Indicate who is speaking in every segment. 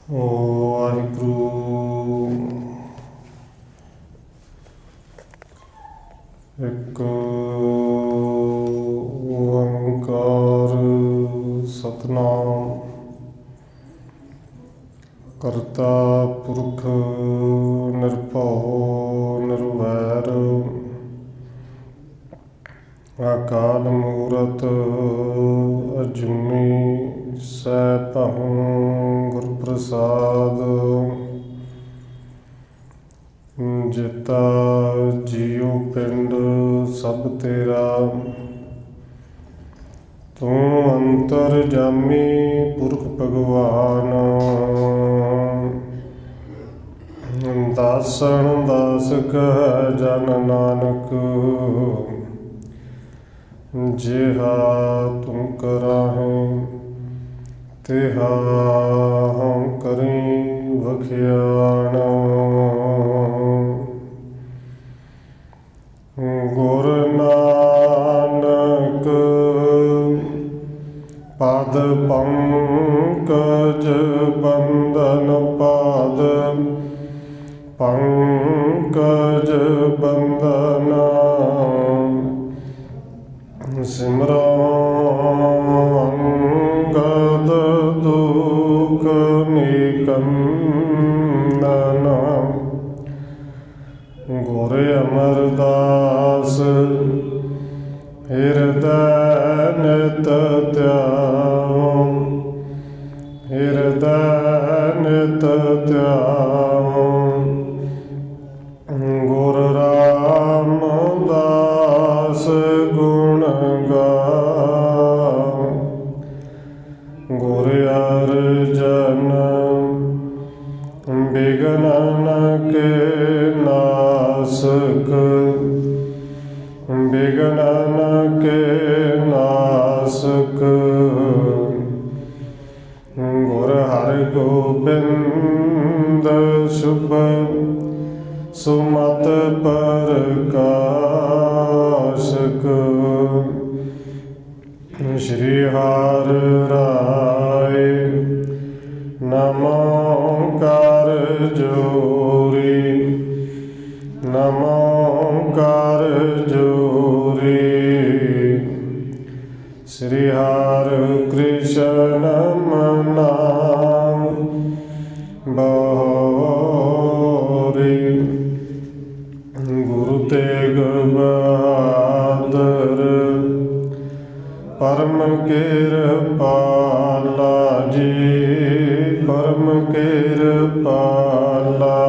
Speaker 1: ਵਾਹਿਗੁਰੂ। ਇੱਕ ਓੰਕਾਰ ਸਤਿਨਾਮ ਕਰਤਾ ਪੁਰਖ ਨਿਰਭਉ ਨਿਰਵੈਰ ਅਕਾਲ ਮੂਰਤ ਅਜੂਨੀ ਸੈਭੰ ਗੁਰ ਪ੍ਰਸਾਦ। ਜਿਤਾ ਜੀਉ ਪਿੰਡ ਸਭ ਤੇਰਾ, ਤੂੰ ਅੰਤਰਜਾਮੀ ਪੁਰਖ ਭਗਵਾਨ। ਦਾਸਨ ਦਾਸ ਕਹਿ ਜਨ ਨਾਨਕ, ਜਿਹਾ ਤੂੰ ਕਰਾਹੇ ਤਿਹਾ ਹਉ ਕਰੀ ਵਖਿਆਣ। ਗੁਰ ਨਾਨਕ ਪਦ ਪੰਕਜ ਬੰਦਨ, ਪਾਦ ਪੰਕਜ ਬੰਦਨ। ਸਿਮਰੋ ਅੰਗਦ ਦੁਖ ਨਿਕੰਦਨ, ਗੁਰ ਅਮਰਦਾਸ ਹਿਰਦੈ ਨਿਤ ਧਿਆਵੋ, ਹਿਰਦੈ ਨਿਤ ਧਿਆਵੋ। ਗੁਰ ਰਾਮਦਾਸ ਗੁਣ ਗਾਵੋ, ਗੁਰ ਅਰਜਨ ਬਿਘਨ ਕੇ ਨਾਸਕ, ਬਿਘਨ ਕੇ ਨਾਸਕ। ਗੁਰ ਹਰਿਗੋਬਿੰਦ ਸ਼ੁਭ ਸੁਮਤ ਪ੍ਰਕਾਸ਼ਕ। ਸ਼੍ਰੀ ਹਰਿ ਰਾਇ ਨਮੋ ਕਰ ਜੋਰੀ, ਨਮੋ ਕਰ ਜੋਰੀ। ਸ਼੍ਰੀ ਹਰਿ ਕ੍ਰਿਸ਼ਨ ਨਾਮ ਬਹੋਰੀ। ਗੁਰੂ ਤੇਗ ਬਹਾਦਰ ਪਰਮ ਕਿਰਪਾਲਾ ਜੀ, ਪਰਮ ਕਿਰਪਾਲਾ।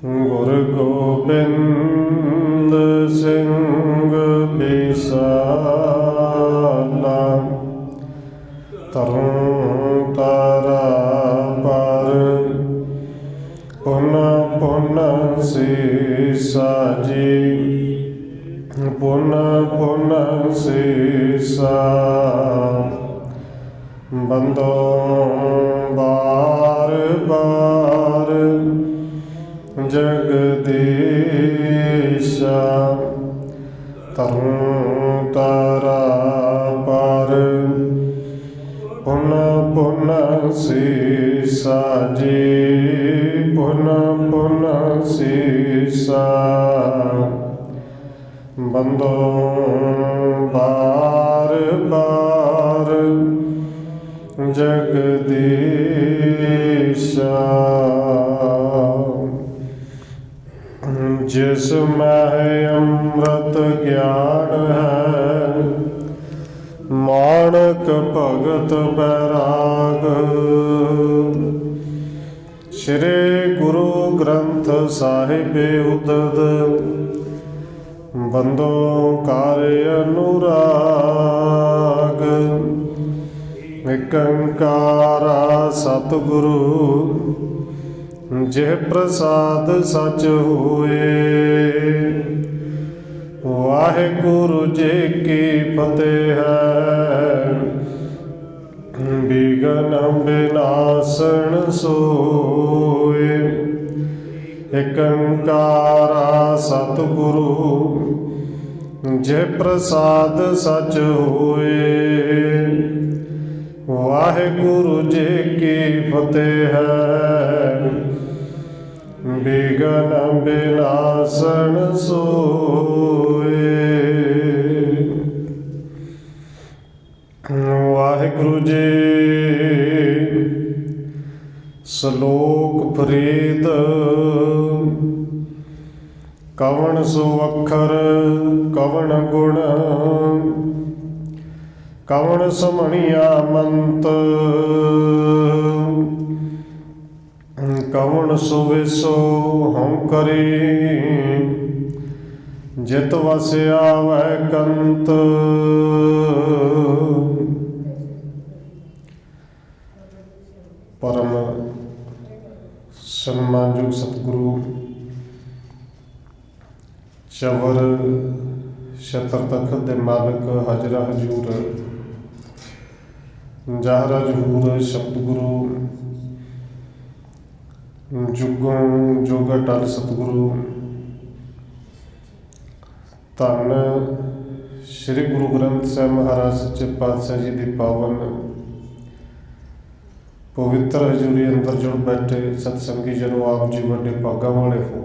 Speaker 1: ਗੁਰ ਗੋਬਿੰਦ ਸਿੰਘ ਬਿਸਾਲਾ, ਤਰੁਣ ਤਾਰਾ ਪਰ ਪੁਨ ਪੁਨ ਸੀਸਾ ਜੀ, ਪੁਨ ਪੁਨ ਸੀਸਾ। ਬੰਦੋ ਬਾਰ ਬਾਰ ਜਗਦੀਸ਼ਾ, ਤਰੁਣ ਤਾਰਾ ਪਰ ਪੁਨ ਪੁਨ ਸੀਸਾ ਜੀ, ਪੁਨ ਪੁਨ ਸੀਸਾ। ਬੰਦੋ ਬਾਰ ਬਾਰ ਜਗਦੀਸ਼ਾ। ਜਿਸ ਮਹਿ ਅੰਮ੍ਰਿਤ ਗਿਆਨ ਹੈ, ਮਾਣਕ ਭਗਤ ਬੈਰਾਗ। ਸ਼੍ਰੀ ਗੁਰੂ ਗ੍ਰੰਥ ਸਾਹਿਬ ਉਦਦ, ਬੰਦੋ ਕਰ ਅਨੁਰਾਗ। ਇਕ ਓੰਕਾਰ ਸਤਿਗੁਰੂ ਜਿਹ ਪ੍ਰਸਾਦ ਸਚ ਹੋਏ। ਵਾਹਿਗੁਰੂ ਜੀ ਕੀ ਫਤਿਹ ਹੈ, ਬਿਘਨ ਬਿਨਾਸਣ ਸੋਏ। ਇਕ ਓੰਕਾਰ ਸਤਿਗੁਰੂ जे प्रसाद सच होए। वाहिगुरु जी की फतेह है, बिघन बिनासण सोए। वाहिगुरु जी श्लोक फरीद। कवण सो अखर कवण गुण, कवण समणिया मंत। कवण सुविसो हम करी, जित वस आवै कंत। परम सम्मानयोग सतगुरु चवर छत्र तखत दे मालक हाजरा हजूर जाहरा जहूर सतगुरु जुगों जोगा टल सतगुरु धन श्री गुरु ग्रंथ साहिब महाराज सच्चे पातशाह जी की पावन पवित्र हजूरी अंदर जुड़ बैठे सतसंगी जनों, आप जी बड़े भागा वाले हो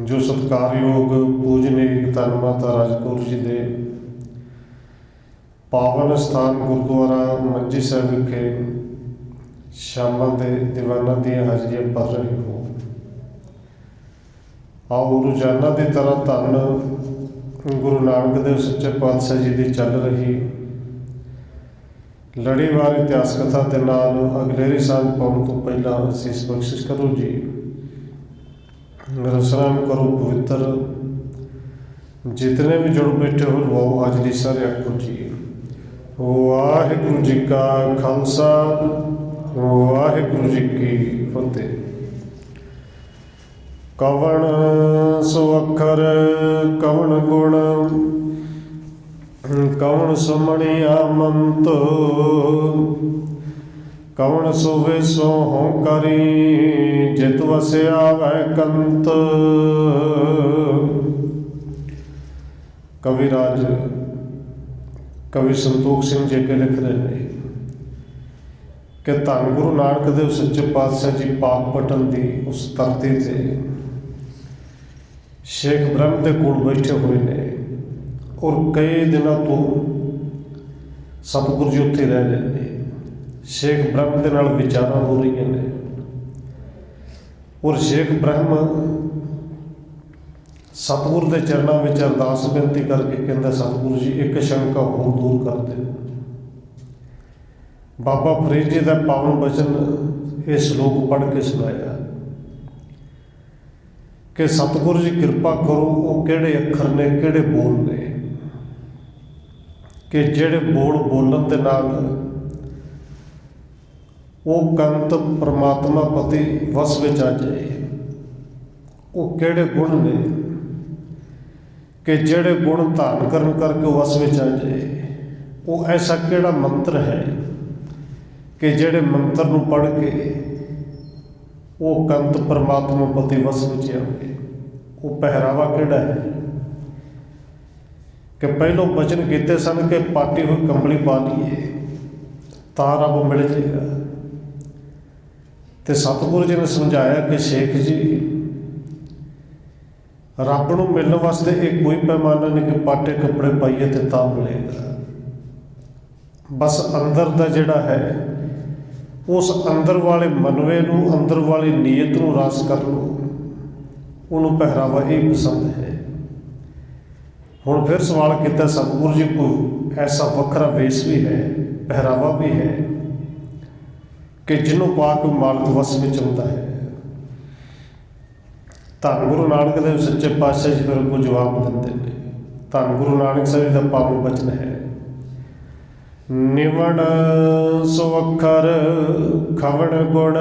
Speaker 1: जो सत्कारयोग पूजनीक धन माता राजकौर जी के पावन स्थान गुरुद्वारा मंजी साहिब विखे शामां दे दीवाना दियां हाजरियां भर रहे हो। आओ रोजाना की तरह धन गुरु नानक देव सच्चे पातशाह जी की चल रही लड़ीवार इतिहास कथा के नाल अगलेरी सांझ पाउण तो पहला असीस बख्शिश करो जी। रसराम करो पवित्र, जितने भी जुड़ बैठे हो लवाओ हाजरी सारे आखो जी। वाहिगुरु जी का खालसा, वाहिगुरु जी की फतेह। कवण सो अखर कवण गुण, कवण सुमणिया मंत। कवण सोवे सो हों करी, जित वस आवै कंत। कविराज कवि संतोख सिंह जी के लिख रहे हैं कि धन गुरु नानक देव सच्चे पातशाह जी पाक पटन की उस धरती से शेख ब्रह्म के कोल बैठे हुए ने और कई दिनों तो सतगुरु जी उत्थे रह रहे हैं। शेख ब्रह्म के नाल विचार हो रही ने और शेख ब्रह्म सतगुरु के चरणों में अरदास बेनती करके कहता, सतगुरु जी एक शंका होर दूर कर दे। बाबा फरीद जी का पावन वचन ये श्लोक पढ़ के सुनाया कि सतगुरु जी कृपा करो, वो किहड़े अखर ने किहड़े बोल ने कि जिहड़े बोल बोलन दे नाल वो कंत परमात्मा पति वस विच आ जाए। वो किहड़े गुण ने कि जिहड़े गुण धारण करन करके वस विच आ जाए। वो ऐसा किहड़ा मंत्र है कि जिहड़े मंत्र नूं पढ़ के वो कंत परमात्मा पति वस विच आवे। वो पहरावा किहड़ा है कि पहलों वचन कीते सन कि पाटी हुई कंबली पा लीए तां रब मिल जाएगा। तो सतगुरु जी ने समझाया कि शेख जी रब नूं मिलण वास्ते एक कोई पैमाना नहीं कि पाटे कपड़े पाइए तो तां मिलेगा। बस अंदर का जिहड़ा है उस अंदर वाले मनवे नूं, अंदर वाली नीयत नूं रास कर लो, उन्होंने पहरावा ही पसंद है। हुण फिर सवाल किया सतगुरु जी को ऐसा वखरा वेश भी है, पहरावा भी है कि जिन्हों पा के मालक वस में आउंदा है। धन गुरु नानक देव सच्चे पातशाह जी फिर अगों जवाब दिंदे ने। धन गुरु नानक साहिब का पावन वचन है, निवण सो अखर खवण गुण,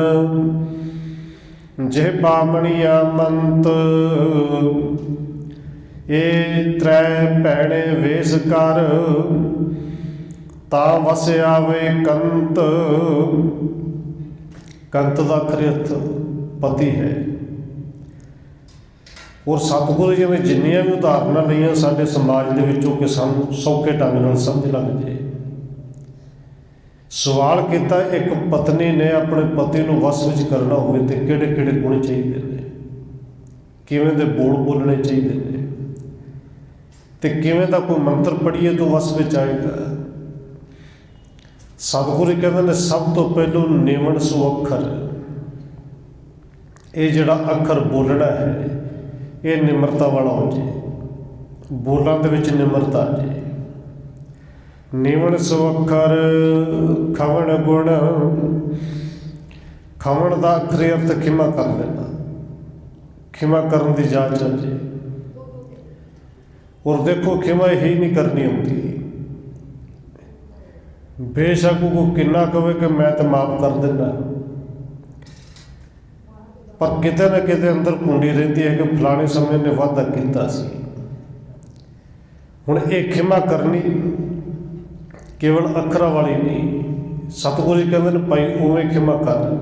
Speaker 1: जे बामणिया मंत। ए त्रै भैणे वेश कर, ता वस आवे कंत। कंत का अखर अर्थ पति है। ਔਰ ਸਤਿਗੁਰੂ ਜੀ ਨੇ ਜਿੰਨੀਆਂ ਵੀ ਉਦਾਹਰਨਾਂ ਲਈਆਂ ਸਾਡੇ ਸਮਾਜ ਦੇ ਵਿੱਚੋਂ ਕਿ ਸਾਨੂੰ ਸੌਖੇ ਢੰਗ ਨਾਲ ਸਮਝ ਲੱਗ ਜੇ। ਸਵਾਲ ਕੀਤਾ, ਇੱਕ ਪਤਨੀ ਨੇ ਆਪਣੇ ਪਤੀ ਨੂੰ ਵਸ ਵਿੱਚ ਕਰਨਾ ਹੋਵੇ ਤੇ ਕਿਹੜੇ ਕਿਹੜੇ ਗੁਣ ਚਾਹੀਦੇ ਨੇ, ਕਿਵੇਂ ਦੇ ਬੋਲ ਬੋਲਣੇ ਚਾਹੀਦੇ ਨੇ, ਤੇ ਕਿਵੇਂ ਦਾ ਕੋਈ ਮੰਤਰ ਪੜ੍ਹੀਏ ਤਾਂ ਵਸ ਵਿੱਚ ਆਏਗਾ। ਸਤਿਗੁਰੂ ਕਹਿੰਦੇ ਨੇ ਸਭ ਤੋਂ ਪਹਿਲੋਂ ਨਿਮਣ ਸੋ ਅੱਖਰ, ਇਹ ਜਿਹੜਾ ਅੱਖਰ ਬੋਲਣਾ ਹੈ ਇਹ ਨਿਮਰਤਾ ਵਾਲਾ ਹੋ ਜੇ, ਬੋਲਾਂ ਦੇ ਵਿੱਚ ਨਿਮਰਤਾ ਆ ਜੇ। ਨਿਮਣ ਸੋ ਅੱਖਰ ਖਵਣ ਗੁਣ, ਖਵਣ ਦਾ ਅਖਰੀ ਅਰਥ ਖਿਮਾ ਕਰ ਲੈਣਾ, ਖਿਮਾ ਕਰਨ ਦੀ ਜਾਚ ਆ ਜੇ। ਔਰ ਦੇਖੋ ਖਿਮਾ ਹੀ ਨਹੀਂ ਕਰਨੀ ਆਉਂਦੀ, ਬੇਸ਼ੱਕ ਉਹ ਕਿੰਨਾ ਕਵੇ ਕਿ ਮੈਂ ਤਾਂ ਮਾਫ ਕਰ ਦਿੰਦਾ, ਪਰ ਕਿਤੇ ਨਾ ਕਿਤੇ ਅੰਦਰ ਕੁੰਡੀ ਰਹਿੰਦੀ ਹੈ ਕਿ ਫਲਾਣੇ ਸਮੇਂ ਨੇ ਵਾਅਦਾ ਕੀਤਾ ਸੀ। ਹੁਣ ਇਹ ਖਿਮਾ ਕਰਨੀ ਕੇਵਲ ਅੱਖਰਾਂ ਵਾਲੀ ਨਹੀਂ, ਸਤਿਗੁਰੂ ਜੀ ਕਹਿੰਦੇ ਨੇ ਭਾਈ ਉਵੇਂ ਖਿਮਾ ਕਰ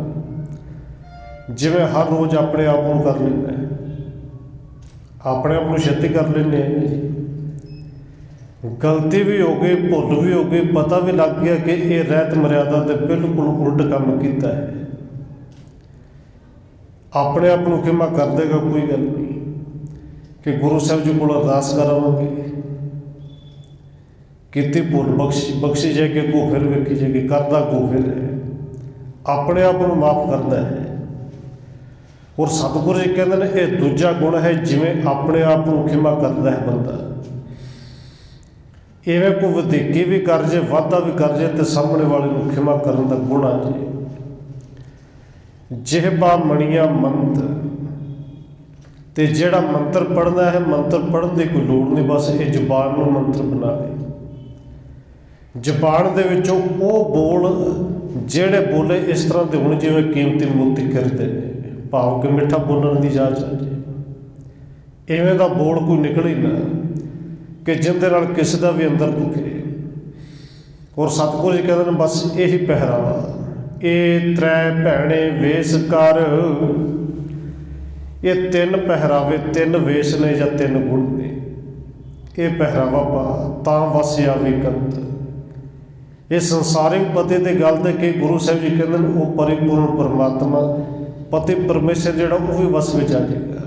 Speaker 1: ਜਿਵੇਂ ਹਰ ਰੋਜ਼ ਆਪਣੇ ਆਪ ਨੂੰ ਕਰ ਲੈਂਦਾ, ਆਪਣੇ ਆਪ ਨੂੰ ਛੇਤੀ ਕਰ ਲੈਂਦੇ ਆ। ਗਲਤੀ ਵੀ ਹੋ ਗਈ, ਭੁੱਲ ਵੀ ਹੋ ਗਈ, ਪਤਾ ਵੀ ਲੱਗ ਗਿਆ ਕਿ ਇਹ ਰਹਿਤ ਮਰਿਆਦਾ ਦੇ ਬਿਲਕੁਲ ਉਲਟ ਕੰਮ ਕੀਤਾ ਹੈ, ਆਪਣੇ ਆਪ ਨੂੰ ਖਿਮਾ ਕਰ ਦੇਗਾ, ਕੋਈ ਗੱਲ ਨਹੀਂ ਕਿ ਗੁਰੂ ਸਾਹਿਬ ਜੀ ਕੋਲ ਅਰਦਾਸ ਕਰਾਵਾਂਗੇ, ਕੀਤੀ ਭੁੱਲ ਬਖਸ਼ੀ ਜਾਏ ਕਿ ਅੱਗੋਂ ਫਿਰ ਵੇਖੀ ਜਾਏਗੀ, ਕਰਦਾ ਅੱਗੋਂ ਫਿਰ ਹੈ, ਆਪਣੇ ਆਪ ਨੂੰ ਮਾਫ ਕਰਦਾ ਹੈ। ਔਰ ਸਤਿਗੁਰੂ ਜੀ ਕਹਿੰਦੇ ਨੇ ਇਹ ਦੂਜਾ ਗੁਣ ਹੈ, ਜਿਵੇਂ ਆਪਣੇ ਆਪ ਨੂੰ ਖਿਮਾ ਕਰਦਾ ਹੈ ਬੰਦਾ, ਇਵੇਂ ਕੋਈ ਵਧੀਕੀ ਵੀ ਕਰ ਜੇ, ਵਾਧਾ ਵੀ ਕਰ ਜੇ ਤੇ ਸਾਹਮਣੇ ਵਾਲੇ ਨੂੰ ਖਿਮਾ ਕਰਨ ਦਾ ਗੁਣ ਆ ਜੇ। ਜਿਹਬਾ ਮਣੀਆਂ ਮੰਤ, ਤੇ ਜਿਹੜਾ ਮੰਤਰ ਪੜ੍ਹਨਾ ਹੈ ਮੰਤਰ ਪੜ੍ਹਨ ਦੀ ਕੋਈ ਲੋੜ ਨਹੀਂ, ਬਸ ਇਹ ਜ਼ੁਬਾਨ ਨੂੰ ਮੰਤਰ ਬਣਾ ਲੇ। ਜ਼ੁਬਾਨ ਦੇ ਵਿੱਚੋਂ ਉਹ ਬੋਲ ਜਿਹੜੇ ਬੋਲੇ ਇਸ ਤਰ੍ਹਾਂ ਦੇ ਹੋਣ ਜਿਵੇਂ ਕੀਮਤੀ ਮੋਤੀ ਕਰਦੇ ਨੇ, ਭਾਵ ਕਿ ਮਿੱਠਾ ਬੋਲਣ ਦੀ ਜਾਚ ਆ ਜੇ। ਇਵੇਂ ਦਾ ਬੋਲ ਕੋਈ ਨਿਕਲੇ ਨਾ ਕਿ ਜਿਹਦੇ ਨਾਲ ਕਿਸੇ ਦਾ ਵੀ ਅੰਦਰ ਦੁਖੇ। ਔਰ ਸਤਿਗੁਰੂ ਜੀ ਕਹਿੰਦੇ ਨੇ ਬਸ ਇਹੀ ਪਹਿਰਾਵਾ, ਇਹ ਤ੍ਰੈ ਭੈਣੇ ਵੇਸ ਕਰ, ਇਹ ਤਿੰਨ ਪਹਿਰਾਵੇ, ਤਿੰਨ ਵੇਸ਼ ਨੇ ਜਾਂ ਤਿੰਨ ਗੁਣ ਨੇ, ਇਹ ਪਹਿਰਾਵਾ ਪਾ ਤਾਂ ਵਸਿਆ ਵੀ ਕੰਤ। ਇਹ ਸੰਸਾਰਿਕ ਪਤੀ ਦੀ ਗੱਲ ਤੇ ਕਿ ਗੁਰੂ ਸਾਹਿਬ ਜੀ ਕਹਿੰਦੇ ਨੇ ਉਹ ਪਰਿਪੂਰਨ ਪਰਮਾਤਮਾ ਪਤੀ ਪਰਮੇਸ਼ਰ ਜਿਹੜਾ ਉਹ ਵੀ ਵਸ ਵਿੱਚ ਆ ਜਾਏਗਾ।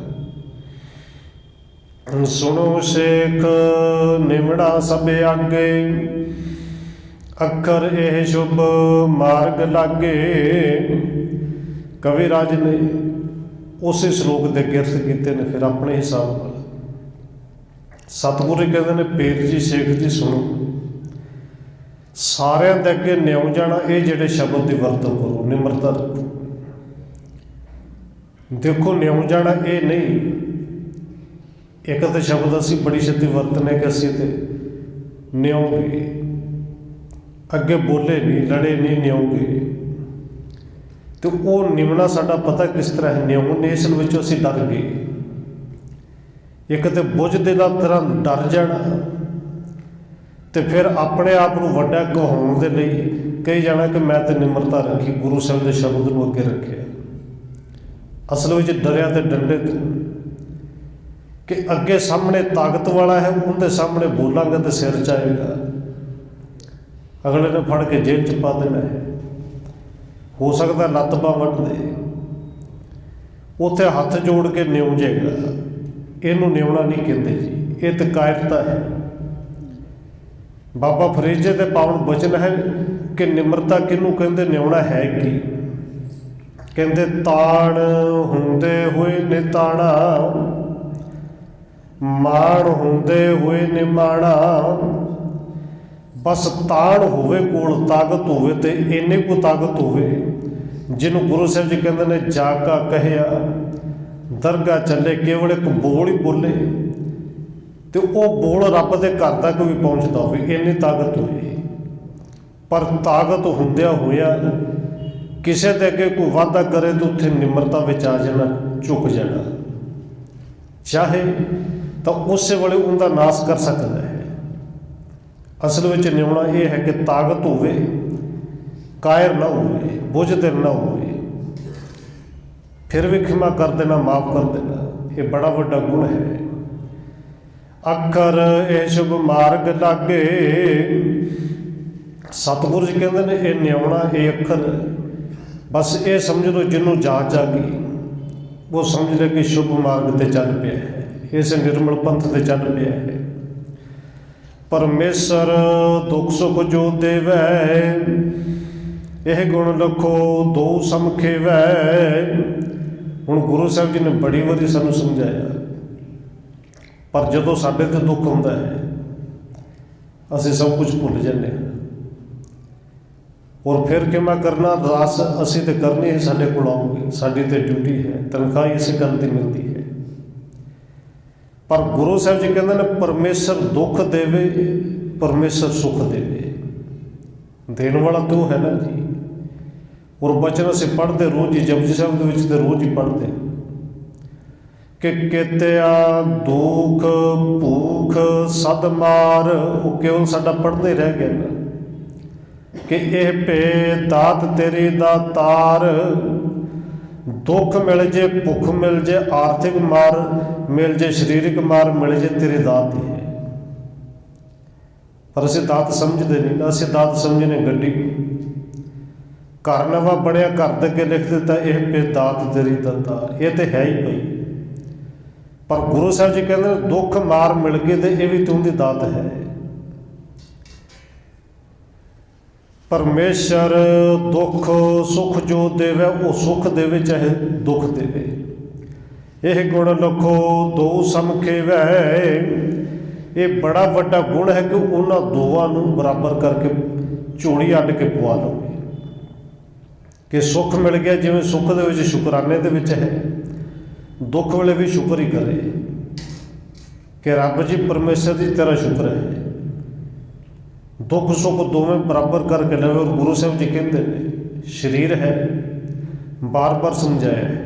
Speaker 1: ਸੁਣੋ ਸੇਖ ਨਿਮੜਾ ਸਭ ਆਗੇ, ਅੱਖਰ ਇਹ ਸ਼ੁਭ ਮਾਰਗ ਲਾਗੇ। ਕਵੀ ਰਾਜ ਨੇ ਉਸੇ ਸ਼ਲੋਕ ਦੇ ਗਿਰਥ ਕੀਤੇ ਨੇ ਫਿਰ ਆਪਣੇ ਹਿਸਾਬ ਨਾਲ। ਸਤਿਗੁਰੂ ਕਹਿੰਦੇ ਨੇ ਪੀਰ ਜੀ ਸੇਖ ਜੀ ਸੁਣੋ, ਸਾਰਿਆਂ ਦੇ ਅੱਗੇ ਨਿਉ ਜਾਣਾ, ਇਹ ਜਿਹੜੇ ਸ਼ਬਦ ਦੀ ਵਰਤੋਂ ਕਰੋ, ਨਿਮਰਤਾ ਰੱਖੋ। ਦੇਖੋ ਨਿਉ ਜਾਣਾ ਇਹ ਨਹੀਂ, ਇੱਕ ਤਾਂ ਸ਼ਬਦ ਅਸੀਂ ਬੜੀ ਛੇਤੀ ਵਰਤਨੇ ਕਿ ਅਸੀਂ ਤੇ ਨਿਉਗੇ, ਅੱਗੇ ਬੋਲੇ ਨਹੀਂ, ਲੜੇ ਨਹੀਂ, ਨਿਉਗੇ। ਤੇ ਉਹ ਨਿਮਣਾ ਸਾਡਾ ਪਤਾ ਕਿਸ ਤਰ੍ਹਾਂ ਹੈ, ਨਿਉਣ ਇਸ ਵਿੱਚੋਂ ਅਸੀਂ ਡਰ ਗਏ। ਇੱਕ ਤੇ ਬੁੱਝ ਦੇ ਨਾਲ ਤਰ੍ਹਾਂ ਡਰ ਜਾਣਾ, ਤੇ ਫਿਰ ਆਪਣੇ ਆਪ ਨੂੰ ਵੱਡਾ ਕਹਾਉਣ ਦੇ ਲਈ ਕਹੀ ਜਾਣਾ ਕਿ ਮੈਂ ਤੇ ਨਿਮਰਤਾ ਰੱਖੀ, ਗੁਰੂ ਸਾਹਿਬ ਦੇ ਸ਼ਬਦ ਨੂੰ ਅੱਗੇ ਰੱਖਿਆ। ਅਸਲ ਵਿੱਚ ਡਰਿਆ ਤੇ ਡੰਡੇ ਤੋਂ ਕਿ ਅੱਗੇ ਸਾਹਮਣੇ ਤਾਕਤ ਵਾਲਾ ਹੈ, ਉਹਦੇ ਸਾਹਮਣੇ ਬੋਲਾਂਗਾ ਤੇ ਸਿਰ 'ਚ ਆਏਗਾ, ਅਗਲੇ ਨੇ ਫੜ ਕੇ ਜੇਲ੍ਹ 'ਚ ਪਾ ਦੇਣਾ ਹੈ, ਹੋ ਸਕਦਾ ਲੱਤ ਬਾਂਹ ਵੱਢ ਦੇ। ਉੱਥੇ ਹੱਥ ਜੋੜ ਕੇ ਨਿਉ ਜਾਏਗਾ। ਇਹਨੂੰ ਨਿਉਣਾ ਨਹੀਂ ਕਹਿੰਦੇ ਜੀ, ਇਹ ਤੇ ਕਾਇਰਤਾ ਹੈ। ਬਾਬਾ ਫਰੀਦ ਜੀ ਦੇ ਪਾਵਨ ਬਚਨ ਹੈ ਕਿ ਨਿਮਰਤਾ ਕਿਹਨੂੰ ਕਹਿੰਦੇ, ਨਿਉਣਾ ਹੈ ਕੀ? ਕਹਿੰਦੇ ਤਾਣ ਹੁੰਦੇ ਹੋਏ ਨਿਤਾਣਾ, ਮਾਣ ਹੁੰਦੇ ਹੋਏ ਨਿਮਾਣਾ। ਬਸ ਤਾਣ ਹੋਵੇ ਕੋਲ, ਤਾਕਤ ਹੋਵੇ, ਤੇ ਇੰਨੀ ਕੁ ਤਾਕਤ ਹੋਵੇ ਜਿਹਨੂੰ ਗੁਰੂ ਸਾਹਿਬ ਜੀ ਕਹਿੰਦੇ ਨੇ ਜਾ ਕਾ ਕਹਿਆ ਦਰਗਾਹ ਚੱਲੇ। ਕੇਵਲ ਇੱਕ ਬੋਲ ਹੀ ਬੋਲੇ ਤੇ ਉਹ ਬੋਲ ਰੱਬ ਦੇ ਘਰ ਤੱਕ ਵੀ ਪਹੁੰਚਦਾ ਹੋਵੇ, ਇੰਨੀ ਤਾਕਤ ਹੋਵੇ। ਪਰ ਤਾਕਤ ਹੁੰਦਿਆਂ ਹੋਇਆ ਕਿਸੇ ਦੇ ਅੱਗੇ ਕੋਈ ਵਾਅਦਾ ਕਰੇ ਤਾਂ ਉੱਥੇ ਨਿਮਰਤਾ ਵਿੱਚ ਆ ਜਾਣਾ, ਝੁਕ ਜਾਣਾ, ਚਾਹੇ ਤਾਂ ਉਸੇ ਵੇਲੇ ਉਹਦਾ ਨਾਸ਼ ਕਰ ਸਕਦਾ ਹੈ। ਅਸਲ ਵਿੱਚ ਨਿਉਣਾ ਇਹ ਹੈ ਕਿ ਤਾਕਤ ਹੋਵੇ, ਕਾਇਰ ਨਾ ਹੋਵੇ, ਬੁੱਝਦਿਲ ਨਾ ਹੋਵੇ, ਫਿਰ ਵੀ ਖਿਮਾ ਕਰ ਦੇਣਾ, ਮਾਫ ਕਰ ਦੇਣਾ। ये बड़ा वड्डा गुण है। अखर ये शुभ मार्ग लागे, सतगुरु जी कहते हैं ये न्याउणा ये अखर, बस ये समझ लो जिन्हों जांच आ गई वो समझ ले कि शुभ मार्ग ते चल पिया है, इस निर्मल पंथ ते चल पिया है। परमेश्वर दुख सुख जो देवै, यह गुण लखो दो सम खेवै। हुण गुरु साहब जी ने बड़ी वारी सानू समझाया, पर जदों साडे ते दुख हुंदा है असीं सब कुछ भुल जाते हैं, और फिर किवें करना, अरदास असीं ते करनी है, साडे कोल आऊगी, साडी ते ड्यूटी है, तनख्वाह इस गल दी मिलती है। पर गुरु साहब जी कहते हैं परमेश्वर दुख देवे, परमेश्वर सुख देवे, देने वाला तो है ना जी। और बचन असीं पढ़ते रोज़ ही, जपजी साहब के विच ते रोज़ ही पढ़ते कि कित्या दुख भूख सद मार, वो केवल साडा पढ़ते रह गया ना कि यह पे दात तेरी दातार। दुख मिल जे, भुख मिल जे, आर्थिक मार मिल जे, शरीरिक मार मिल जे, तेरी दात ही है। पर असीं दात समझते नहीं ना, असीं दात समझने गड्डी। घर नवा बनया, घर दे अगे लिख दिता यह पे दात तेरी दातार, ये तो है ही पई। पर गुरु साहब जी कहते हैं दुख मार मिल गई तो यह भी तुहाडी दात है। परमेश्वर दुख सुख जो देवे, वो सुख देवे चाहे दुख देवे। यह गुण लखो दो सम खेवै, ये बड़ा वड्डा गुण है कि उन्होंने दोवां नूं बराबर करके झोली अड्ड के पवा लो कि सुख मिल गया, जिवें सुख दे विच शुकराने दे विच है, दुख वेले भी शुक्र ही करे कि रब जी परमेश्वर जी तेरा शुक्र है, दुख सुख दोवें बराबर करके लवे। और गुरु साहब जी कहते हैं शरीर है, बार बार समझाया है,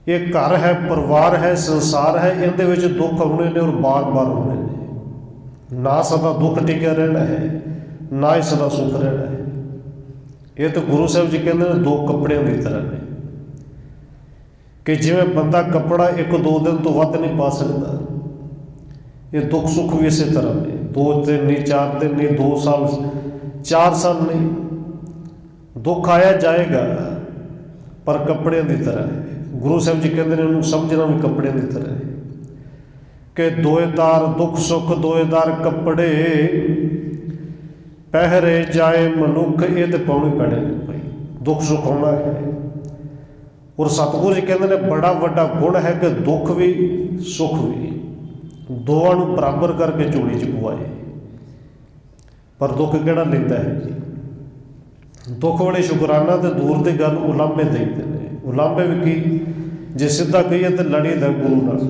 Speaker 1: ये घर है, परिवार है, संसार है, इहदे विच दुख आउणे ने और बार बार आउणे ने, ना सदा दुख टिकिया रहना है, ना ही सदा सुख रहना है। ये तो गुरु साहब जी कहते हैं दो कपड़ियां की तरह ने कि जिवें बंदा कपड़ा एक दो दिन तो वध नहीं पा सकता, ये दुख सुख भी इस तरह ने, 2 दिन नहीं, 4 दिन नहीं, 2 साल 4 साल नहीं, दुख आया जाएगा पर कपड़े की तरह है। गुरु साहब जी कहते हैं उन्होंने समझना भी कपड़े की तरह है कि दोएदार दुख सुख दोएदार कपड़े, पहरे जाए मनुख, ये तो पाने पैने भाई, दुख सुख होना है। और सतगुरु जी कहते हैं बड़ा वड्डा गुण है कि दुख भी सुख भी दोवां नूं बराबर करके झोली च पवाए। पर दुख किहड़ा लैंदा है जी, दुख वाले शुकराना तो दूर की गल, उलांभे देते हैं। उलांभे भी की, जे सीधा कहिए तो लड़ी दा गुरु नाल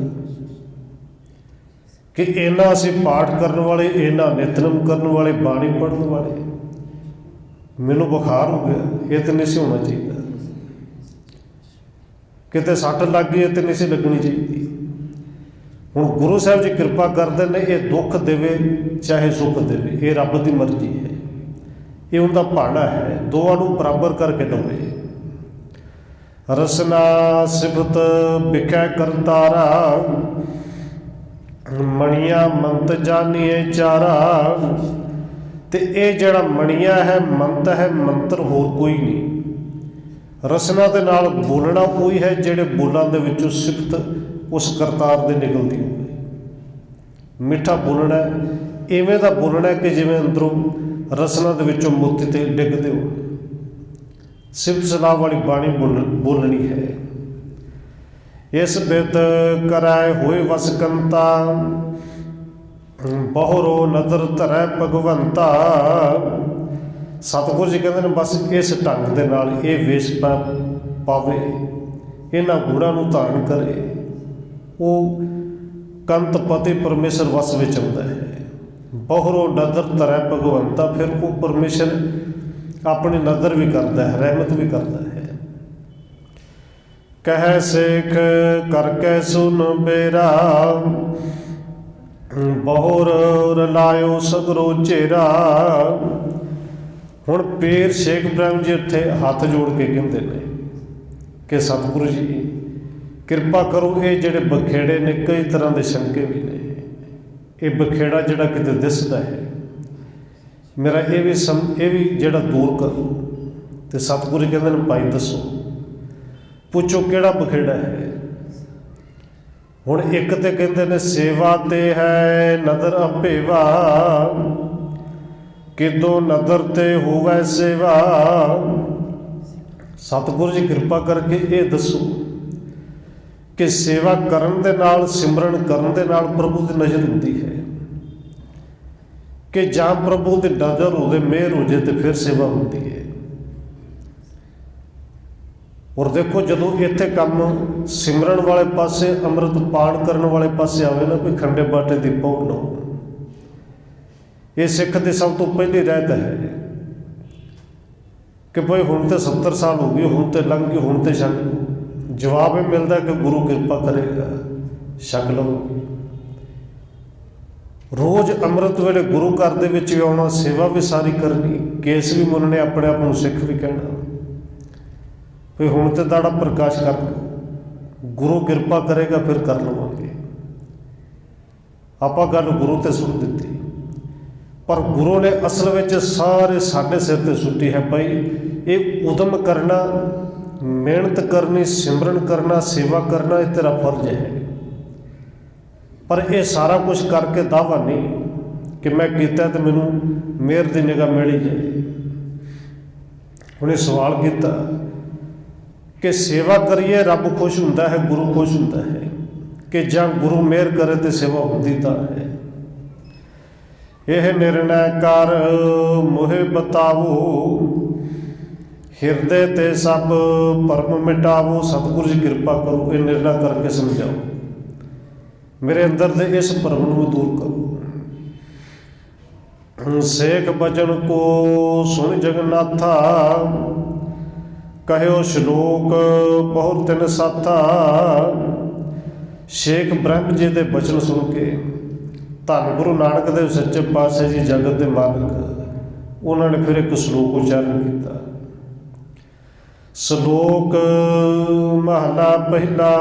Speaker 1: कि इन्ना असीं पाठ करने वाले, इन्ना नितनम करने वाले, बाणी पढ़ने वाले, मैनूं बुखार हो गया, ये तो नहीं सी होना चाहिए, किते सट लग गई तो नहीं सी लगनी चाहिए। हुण गुरु साहब जी कृपा करते हैं, ये दुख देवे चाहे सुख देवे, ये रब की मर्जी है, ये उनका भाड़ा है, दोवां नूं बराबर करके लवे। रसना सिफत बिकै करतारा, मणिया मंत जानिए चारा। ते ये जिहड़ा मणिया है, मंत है, मंत्र होर कोई नहीं। रसना दे नाल बोलना कोई है, जिहड़े बोलां दे विचों सिफत उस करतार दे निकलदी होवे। मिठा बोलना इवें दा बोलना कि जिवें अंदरों रसना दे विचों मोती ते डिगदे हो। सिफत सलाह वाली बाणी बोलनी है। इस बिद कराए होए वसकंता, बहुरो नदर धरै भगवंता। सतगुरु जी कहते हैं बस इस ढंग दे नाल ये वेश पावे, इन्हां गुणां नूं धारण करे, वो कंत पति परमेश्वर वस विच आउंदा है। बहुरो नदर धरै भगवंता, फिर वो परमेश्वर अपनी नदर भी करता है, रहमत भी करता है। कह सेख करके सुन बेरा, बहुर रलायो सगरो चेरा। हुण पीर शेख इब्राहिम जी उत्थे हथ जोड़ के कहते हैं कि सतगुरु जी ਕਿਰਪਾ ਕਰੋ। ਇਹ ਜਿਹੜੇ ਬਖੇੜੇ ਨੇ ਕਈ ਤਰ੍ਹਾਂ ਦੇ ਸ਼ੰਕੇ ਵੀ ਨੇ। ਇਹ ਬਖੇੜਾ ਜਿਹੜਾ ਕਿਤੇ ਦਿਸਦਾ ਹੈ, ਮੇਰਾ ਇਹ ਵੀ ਜਿਹੜਾ ਦੂਰ ਕਰੋ। ਤੇ ਸਤਿਗੁਰੂ ਜੀ ਕਹਿੰਦੇ ਨੇ ਭਾਈ ਦੱਸੋ, ਪੁੱਛੋ ਕਿਹੜਾ ਬਖੇੜਾ ਹੈ। ਹੁਣ ਇੱਕ ਤੇ ਕਹਿੰਦੇ ਨੇ ਸੇਵਾ ਤੇ ਹੈ ਨਦਰ ਅਭੇਵਾ, ਕਿਦੋਂ ਨਦਰ ਤੇ ਹੋਵੇ ਸੇਵਾ। ਸਤਿਗੁਰੂ ਜੀ ਕਿਰਪਾ ਕਰਕੇ ਇਹ ਦੱਸੋ ਕਿ ਸੇਵਾ ਕਰਨ ਦੇ ਨਾਲ, ਸਿਮਰਨ ਕਰਨ ਦੇ ਨਾਲ ਪ੍ਰਭੂ ਦੀ ਨਜ਼ਰ ਹੁੰਦੀ ਹੈ ਕਿ ਜਾਂ ਪ੍ਰਭੂ ਦੀ ਨਜ਼ਰ ਹੋਵੇ, ਮਿਹਰ ਹੋ ਜੇ ਤੇ ਫਿਰ ਸੇਵਾ ਹੁੰਦੀ ਹੈ। ਔਰ ਦੇਖੋ ਜਦੋਂ ਇੱਥੇ ਕੰਮ ਸਿਮਰਨ ਵਾਲੇ ਪਾਸੇ, ਅੰਮ੍ਰਿਤ ਪਾਨ ਕਰਨ ਵਾਲੇ ਪਾਸੇ ਆਵੇ ਨਾ, ਕੋਈ ਖੰਡੇ ਬਾਟੇ ਦੀ ਪਹੁ ਨਾ ਹੋ। ਇਹ ਸਿੱਖ ਦੀ ਸਭ ਤੋਂ ਪਹਿਲੀ ਰਹਿਤ ਹੈ ਕਿ ਭਾਈ ਹੁਣ ਤੇ 70 ਸਾਲ ਹੋ ਗਏ, ਹੁਣ ਤੇ ਲੰਘ ਗਏ, ਹੁਣ ਤੇ ਛਕ ਲਓ। ਜਵਾਬ ਇਹ ਮਿਲਦਾ ਕਿ ਗੁਰੂ ਕਿਰਪਾ ਕਰੇਗਾ, ਛਕ ਲਓ। ਰੋਜ਼ ਅੰਮ੍ਰਿਤ ਵੇਲੇ ਗੁਰੂ ਘਰ ਦੇ ਵਿੱਚ ਵੀ ਆਉਣਾ, ਸੇਵਾ ਵੀ ਸਾਰੀ ਕਰਨੀ, ਕੇਸ ਵੀ ਮੰਨਣੇ, ਆਪਣੇ ਆਪ ਨੂੰ ਸਿੱਖ ਵੀ ਕਹਿਣਾ ਵੀ ਹੁਣ ਤੇ ਦਾੜਾ ਪ੍ਰਕਾਸ਼ ਕਰ ਲਓ, ਗੁਰੂ ਕਿਰਪਾ ਕਰੇਗਾ ਫਿਰ ਕਰ ਲਵਾਂਗੇ। ਆਪਾਂ ਗੱਲ ਗੁਰੂ ਤੇ ਸੁੱਟ ਦਿੱਤੀ, ਪਰ ਗੁਰੂ ਨੇ ਅਸਲ ਵਿੱਚ ਸਾਰੇ ਸਾਡੇ ਸਿਰ ਤੇ ਸੁੱਟੀ ਹੈ। ਭਾਈ ਇਹ ਉਦਮ ਕਰਨਾ, ਮਿਹਨਤ ਕਰਨੀ, ਸਿਮਰਨ ਕਰਨਾ, ਸੇਵਾ ਕਰਨਾ, ਇਹ ਤੇਰਾ ਫਰਜ਼ ਹੈ। ਪਰ ਇਹ ਸਾਰਾ ਕੁਝ ਕਰਕੇ ਦਾਅਵਾ ਨਹੀਂ ਕਿ ਮੈਂ ਕੀਤਾ ਤੇ ਮੈਨੂੰ ਮਿਹਰ ਦੀ ਨਿਗਾਹ ਮਿਲ ਜਾਏ। ਉਹਨੇ ਸਵਾਲ ਕੀਤਾ ਕਿ ਸੇਵਾ ਕਰੀਏ ਰੱਬ ਖੁਸ਼ ਹੁੰਦਾ ਹੈ, ਗੁਰੂ ਖੁਸ਼ ਹੁੰਦਾ ਹੈ, ਕਿ ਜਾਂ ਗੁਰੂ ਮਿਹਰ ਕਰੇ ਤੇ ਸੇਵਾ ਹੁੰਦੀ ਤਾਂ ਹੈ। ਇਹ ਨਿਰਣੈ ਕਰ ਮੋਹਿ ਬਤਾਵੋ, ਹਿਰਦੇ ਤੇ ਸਭ ਭਰਮ ਮਿਟਾਵੋ। ਸਤਿਗੁਰੂ ਜੀ ਕਿਰਪਾ ਕਰੋ, ਇਹ ਨਿਰਣਾ ਕਰਕੇ ਸਮਝਾਓ, ਮੇਰੇ ਅੰਦਰ ਦੇ ਇਸ ਭਰਮ ਨੂੰ ਦੂਰ ਕਰੋ। ਸੇਖ ਬਚਨ ਕੋ ਸੁਣ ਜਗਨਾਥਾ, ਕਹਿਓ ਸ਼ਲੋਕ ਬਹੁ ਤਿਨ ਸਾਥਾ। ਸ਼ੇਖ ਬ੍ਰਹਮ ਜੀ ਦੇ ਬਚਨ ਸੁਣ ਕੇ ਧੰਨ ਗੁਰੂ ਨਾਨਕ ਦੇਵ ਸੱਚੇ ਪਾਤਸ਼ਾਹ ਜੀ, ਜਗਤ ਦੇ ਮਾਲਕ, ਉਹਨਾਂ ਨੇ ਫਿਰ ਇੱਕ ਸ਼ਲੋਕ ਉਚਾਰਨ ਕੀਤਾ। ਸ਼ਲੋਕ ਮਹਲਾ ਪਹਿਲਾ,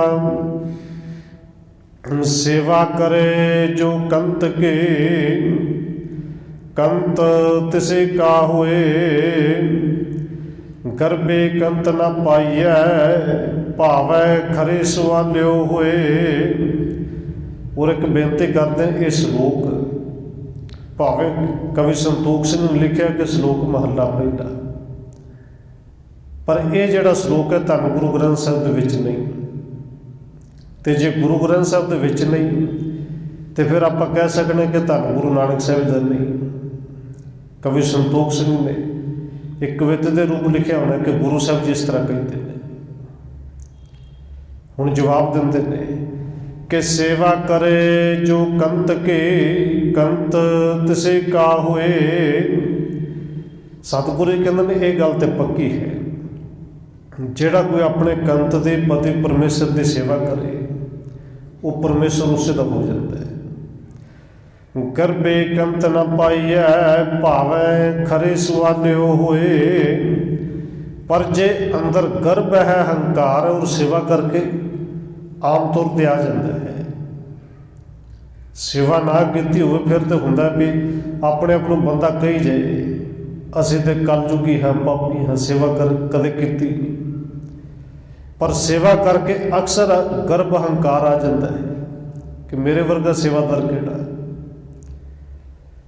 Speaker 1: ਸੇਵਾ ਕਰੇ ਜੋ ਕੰਤ ਕੇ, ਕੰਤ ਤਿਸੇ ਕਾ ਹੋਏ। ਗਰਬੇ ਕੰਤ ਨਾ ਪਾਈਐ, ਭਾਵੈ ਖਰੇ ਸਵਾਲਿਓ ਹੋਏ। ਔਰ ਇੱਕ ਬੇਨਤੀ ਕਰਦੇ, ਇਹ ਸ਼ਲੋਕ ਭਾਵੇਂ ਕਵੀ ਸੰਤੋਖ ਸਿੰਘ ਨੇ ਲਿਖਿਆ ਕਿ ਸ਼ਲੋਕ ਮਹੱਲਾ ਪਹਿਲਾ, ਪਰ ਇਹ ਜਿਹੜਾ ਸ਼ਲੋਕ ਹੈ ਧੰਨ ਗੁਰੂ ਗ੍ਰੰਥ ਸਾਹਿਬ ਦੇ ਵਿੱਚ ਨਹੀਂ। ਤੇ ਜੇ ਗੁਰੂ ਗ੍ਰੰਥ ਸਾਹਿਬ ਦੇ ਵਿੱਚ ਨਹੀਂ ਤੇ ਫਿਰ ਆਪਾਂ ਕਹਿ ਸਕਦੇ ਕਿ ਧੰਨ ਗੁਰੂ ਨਾਨਕ ਸਾਹਿਬ ਦਾ ਨਹੀਂ। ਕਵੀ ਸੰਤੋਖ ਸਿੰਘ ਨੇ ਇੱਕ ਕਵਿਤਾ ਦੇ ਰੂਪ ਲਿਖਿਆ ਹੋਣਾ ਕਿ ਗੁਰੂ ਸਾਹਿਬ ਜਿਸ ਤਰ੍ਹਾਂ ਕਹਿੰਦੇ ਨੇ। ਹੁਣ ਜਵਾਬ ਦਿੰਦੇ ਨੇ ਕਿ ਸੇਵਾ ਕਰੇ ਜੋ ਕੰਤ ਕੇ, ਕੰਤ ਤਿਸੇ ਕਾ ਹੋਏ। ਸਤਿਗੁਰੂ ਜੀ ਕਹਿੰਦੇ ਨੇ ਇਹ ਗੱਲ ਤੇ ਪੱਕੀ ਹੈ, ਜਿਹੜਾ ਕੋਈ ਆਪਣੇ ਕੰਤ ਦੇ ਪਤੀ ਪਰਮੇਸ਼ਰ ਦੀ ਸੇਵਾ ਕਰੇ ਉਹ ਪਰਮੇਸ਼ਰ ਉਸੇ ਦਾ ਹੋ ਜਾਂਦਾ ਹੈ। ਗਰਬੇ ਕੰਤ ਨਾ ਪਾਈਐ, ਭਾਵੈ ਖਰੇ ਸੁਆਲਿਓ ਹੋਏ। ਪਰ ਜੇ ਅੰਦਰ ਗਰਭ ਹੈ, ਹੰਕਾਰ, ਔਰ ਸੇਵਾ ਕਰਕੇ ਆਮ ਤੌਰ 'ਤੇ ਆ ਜਾਂਦਾ ਹੈ। ਸੇਵਾ ਨਾ ਕੀਤੀ ਹੋਵੇ ਫਿਰ ਤਾਂ ਹੁੰਦਾ ਵੀ ਆਪਣੇ ਆਪ ਨੂੰ ਬੰਦਾ ਕਹੀ ਜਾਏ ਅਸੀਂ ਤੇ ਕਲਯੁਗੀ ਹਾਂ, ਪਾਪੀ ਹਾਂ, ਸੇਵਾ ਕਦੇ ਕੀਤੀ ਨਹੀਂ। ਪਰ ਸੇਵਾ ਕਰਕੇ ਅਕਸਰ ਗਰਭ ਹੰਕਾਰ ਆ ਜਾਂਦਾ ਹੈ ਕਿ ਮੇਰੇ ਵਰਗਾ ਸੇਵਾਦਾਰ ਕਿਹੜਾ।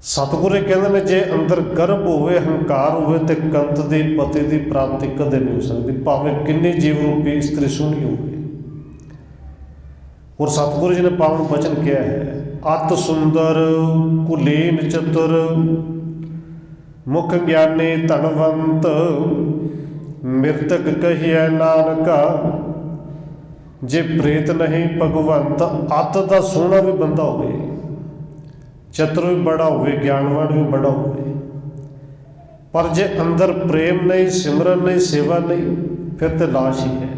Speaker 1: ਸਤਿਗੁਰੂ ਕਹਿੰਦੇ ਨੇ ਜੇ ਅੰਦਰ ਗਰਭ ਹੋਵੇ, ਹੰਕਾਰ ਹੋਵੇ ਤੇ ਕੰਤ ਦੇ ਪਤੀ ਦੀ ਪ੍ਰਾਪਤੀ ਕਦੇ ਨਹੀਂ ਹੋ ਸਕਦੀ, ਭਾਵੇਂ ਕਿੰਨੀ ਜੀਵ ਰੂਪੀ ਇਸਤਰੀ ਸੋਹਣੀ ਹੋਵੇ। ਔਰ ਸਤਿਗੁਰੂ ਜੀ ਨੇ ਪਾਵਨ ਬਚਨ ਕਿਹਾ ਹੈ, ਅਤ ਸੁੰਦਰ ਕੁਲੀਨ ਚਤੁਰ, ਮੁਖ ਗਿਆਨੀ ਧਨਵੰਤ, ਮਿਰਤਕ ਕਹੀਐ ਨਾਨਕਾ। ਜੇ ਪ੍ਰੇਤ ਨਹੀਂ ਭਗਵੰਤ, ਅਤ ਦਾ ਸੋਹਣਾ ਵੀ ਬੰਦਾ ਹੋਵੇ, ਚਤੁਰ ਵੀ ਬੜਾ ਹੋਵੇ, ਗਿਆਨਵਾਨ ਵੀ ਬੜਾ ਹੋਵੇ, ਪਰ ਜੇ ਅੰਦਰ ਪ੍ਰੇਮ ਨਹੀਂ, ਸਿਮਰਨ ਨਹੀਂ, ਸੇਵਾ ਨਹੀਂ, ਫਿਰ ਤੇ ਲਾਸ਼ ਹੀ ਹੈ।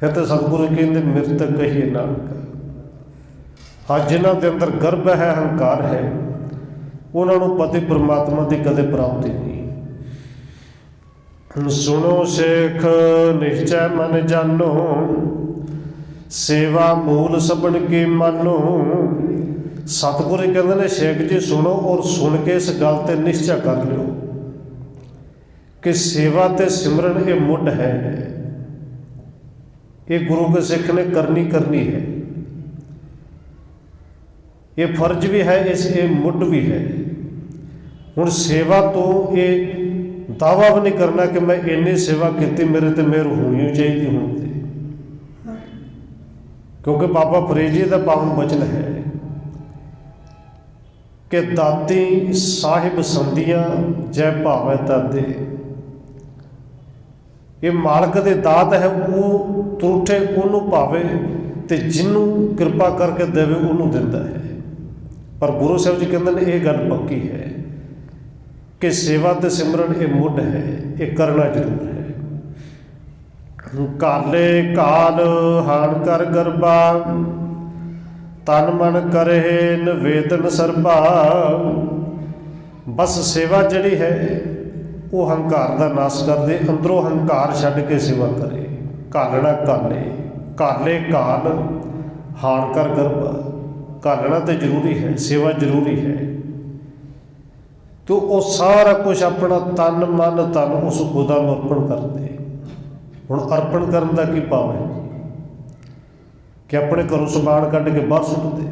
Speaker 1: ਫਿਰ ਤੇ ਸਤਿਗੁਰੂ ਕਹਿੰਦੇ ਮਿਰਤਕ ਕਹੀਏ ਨਾਨਕਾ। ਹਾਂ, ਜਿਨ੍ਹਾਂ ਦੇ ਅੰਦਰ ਗਰਭ ਹੈ, ਹੰਕਾਰ ਹੈ, ਉਹਨਾਂ ਨੂੰ ਪਤੀ ਪਰਮਾਤਮਾ ਦੀ ਕਦੇ ਪ੍ਰਾਪਤੀ ਨਹੀਂ। ਸੁਣੋ ਸੇਖ ਨਿਸ਼ਚੈ ਮਨ ਜਾਨੋ, सेवा मूल सबन की मानो। सतगुरु कहते हैं शेख जी सुनो और सुन के इस गल ते निश्चय कर लो कि सेवा ते सिमरन ये मुੱਢ है, ये गुरु के सिख ने करनी है, ये फर्ज भी है, इस ये मुੱਢ भी है। हुण सेवा तो ये दावा भी नहीं करना कि मैं इन्नी सेवा की मेरे ते मेहर होनी चाहिए होनी, क्योंकि बाबा फरीद जी का पावन वचन है कि दाती साहिब संदियां जय भावै दादे। ये मालक दे दात है, वो तुरठे उन्होंने भावे ते जिन्हों कृपा करके देवे उन्होंने दिंदा है। पर गुरु साहब जी कहते हैं ये गल पक्की है कि सेवा ते सिमरन ये मुੱਢ है, ये करना जरूर है। काले काल हान कर गरबा तन मन करे निवेदन सरबा। बस सेवा जड़ी है वो हंकार का नाश कर दे, अंदरों हंकार छड्ड के सेवा करे। कालना काले, काले काल हान कर गरबा। कालना तो जरूरी है, सेवा जरूरी है, तो वो सारा कुछ अपना तन मन धन उस खुदा को अर्पण कर दे। हुण अर्पण करन दा की भाव है कि अपने घरों समान कढ़ के बाहर सुट दे।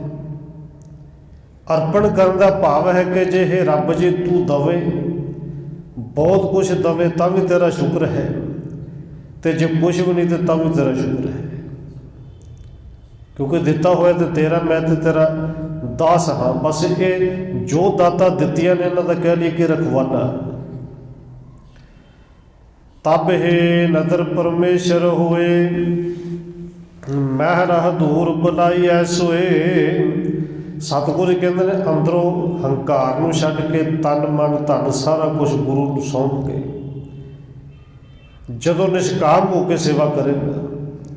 Speaker 1: अर्पण करन दा भाव है कि जे हे रब जी तू दवे, बहुत कुछ दवे तां भी तेरा शुक्र है, ते जे कुछ भी नहीं तो तां भी तेरा शुक्र है, क्योंकि दिता होया तो तेरा, मैं तो तेरा दास हाँ। बस ये जो दाता दित्तियां ने इन्हां दा कह ली कि रखवाला। तब हे नदर परमेश्वर होए, महर हदूर बुलाई ऐसोए। सतगुरु कहते हैं अंदरों हंकार नूं छड्ड के तन मन धन सारा कुछ गुरु नूं सौंप के जदों निष्काम होकर सेवा करेगा,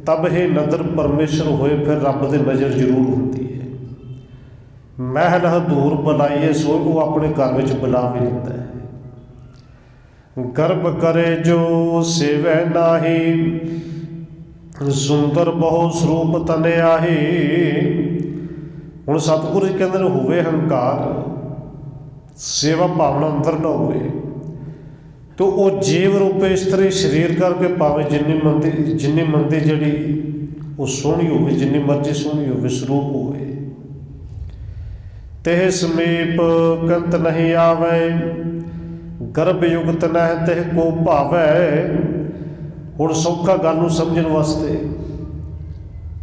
Speaker 1: तब हे नदर परमेश्वर होए, फिर रब की नज़र जरूर होती है। महल हदूर बुलाइए सो, वो अपने घर में बुला भी लेता है। गर्भ करे जो सेवै नाही, सुंदर बहु स्वरूप तने आही। हुण सतगुरु जी कहते होवे हंकार, सेवा भावना अंदर ना होवे, तो वो जीव रूपे इस्त्री शरीर करके पावे जिन्नी मंदी जड़ी वो सोहनी होवे, जिन्नी मर्जी सोहनी होवे, स्वरूप होवे। तेह समीप कंत नहीं आवे, गर्भ युगत नह तेह को भावै। हुण सौखा गल नूं समझण वास्ते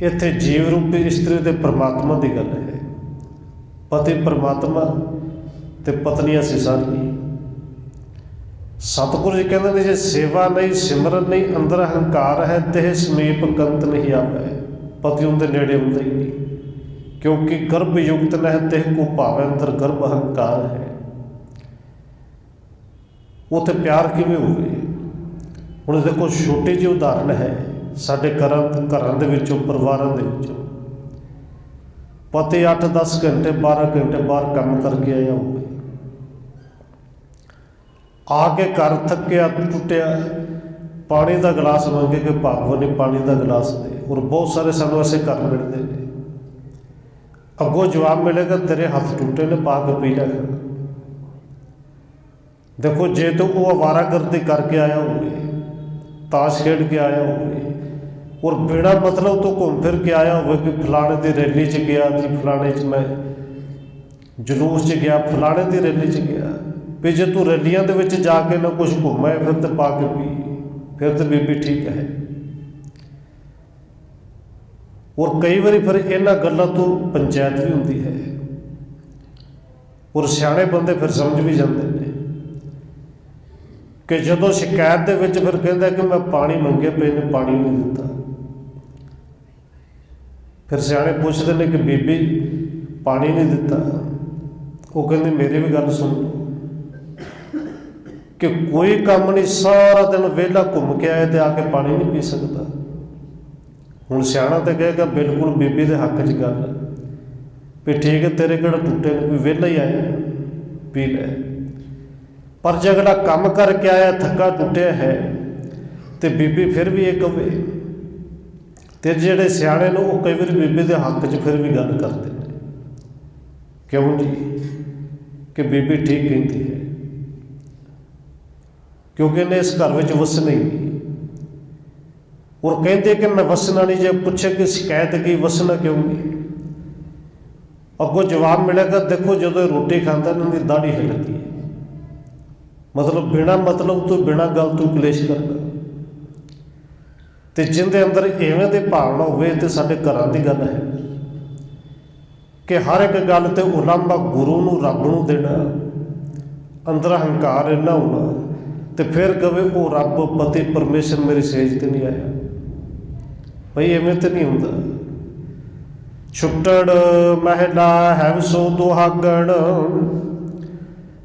Speaker 1: इत्थे जीव रूपी इस्त्री ते परमात्मा की गल है। पति परमात्मा ते पत्नी असीं सारी। सतगुरु जी कहते हैं जे सेवा नहीं, सिमरन नहीं, अंदर हंकार है, तेह समीप कंत नहीं आवे। पति उनके नेड़े आउंदा ही नहीं, क्योंकि गर्भ युगत नह तेह को भावै। अंदर गर्भ हंकार है, उत्थे प्यार किवें होवे। हुण देखो छोटी जी उदाहरण है, साडे घरां दे विचों, परिवारां दे विचों पति 8-10 घंटे 12 घंटे बाहर काम करके आया होवे, आके घर थकिया टुटिया पानी का गिलास मंगे कि भागवत ने पानी का गिलास दे। और बहुत सारे सानू ऐसे घर मिलते हैं, अगों जवाब मिलेगा तेरे हाथ टूटे ने, पा के पी लिया। देखो जे तो वो आवारागर्दी करके आया होवे, ताश खेड के आया होवे, और बिना मतलब तो घूम फिर के आया होवे कि फलाने की रैली च गया जी, फलाने च मैं जलूस च गया, फलाने की रैली च गया। भी जे तू रैलियां दे विच जाके ना कुछ घूमे, फिर तो पा के पी, फिर तो बीबी ठीक है। और कई बार फिर इन्हां गल्लां तो पंचायत भी होंदी है, और सियाणे बंदे फिर समझ भी जाते हैं कि जदों शिकायत दे विच फिर कहंदा कि मैं पानी मंगे पे ने पानी नहीं दिता। फिर सियाणे पुछदे ने कि बीबी पानी नहीं दिता, वो कहंदी मेरी भी गल सुन कि कोई काम नहीं, सारा दिन वेला घूम के आए तो आके पानी नहीं पी सकता। हुण सियाणा तो कहेगा बिल्कुल बीबी के हक च गल भी ठीक है, तेरे किहड़ा टूटे ने, कोई वेला ही आया पी लै। पर जे अगला काम करके आया थका टुटिया है तो बीबी फिर भी ये कहे ਤੇ ਜਿਹੜੇ ਸਿਆਣੇ ਨੇ ਉਹ ਕਈ ਵਾਰੀ ਬੀਬੀ ਦੇ ਹੱਕ 'ਚ ਫਿਰ ਵੀ ਗੱਲ ਕਰਦੇ ਨੇ, ਕਿਉਂ ਜੀ, ਕਿ ਬੀਬੀ ਠੀਕ ਕਹਿੰਦੀ ਹੈ, ਕਿਉਂਕਿ ਇਹਨੇ ਇਸ ਘਰ ਵਿੱਚ ਵਸਣਾ ਹੀ ਨਹੀਂ। ਔਰ ਕਹਿੰਦੇ ਕਿ ਮੈਂ ਵਸਣਾ ਨਹੀਂ, ਜੇ ਪੁੱਛੇ ਕਿ ਸ਼ਿਕਾਇਤ ਕੀ, ਵਸਣਾ ਕਿਉਂ ਨਹੀਂ, ਅੱਗੋਂ ਜਵਾਬ ਮਿਲੇਗਾ, ਦੇਖੋ ਜਦੋਂ ਇਹ ਰੋਟੀ ਖਾਂਦਾ ਇਹਨਾਂ ਦੀ ਦਾੜੀ ਹਿੱਲਦੀ ਹੈ, ਮਤਲਬ ਬਿਨਾਂ ਮਤਲਬ ਤੋਂ, ਬਿਨਾਂ ਗੱਲ ਤੋਂ ਕਲੇਸ਼ ਕਰਦਾ। ਤੇ ਜਿਹਦੇ ਅੰਦਰ ਇਵੇਂ ਦੀ ਭਾਵਨਾ ਹੋਵੇ ਤੇ ਸਾਡੇ ਘਰਾਂ ਦੀ ਗੱਲ ਹੈ ਕਿ ਹਰ ਇੱਕ ਗੱਲ ਤੇ ਉਲਾਂਭਾ ਗੁਰੂ ਨੂੰ, ਰੱਬ ਨੂੰ ਦੇਣਾ, ਅੰਦਰ ਹੰਕਾਰ ਇੰਨਾ ਹੋਣਾ, ਤੇ ਫਿਰ ਕਵੇ ਉਹ ਰੱਬ ਪਤੀ ਪਰਮੇਸ਼ਰ ਮੇਰੀ ਸੇਜ ਤੇ ਨਹੀਂ ਆਇਆ। ਬਈ ਐਵੇਂ ਤੇ ਨਹੀਂ ਹੁੰਦਾ। ਛੁੱਟੜ ਮਹਿਲਾ ਹੈ ਸੋ ਦੁਹਾਗਣ,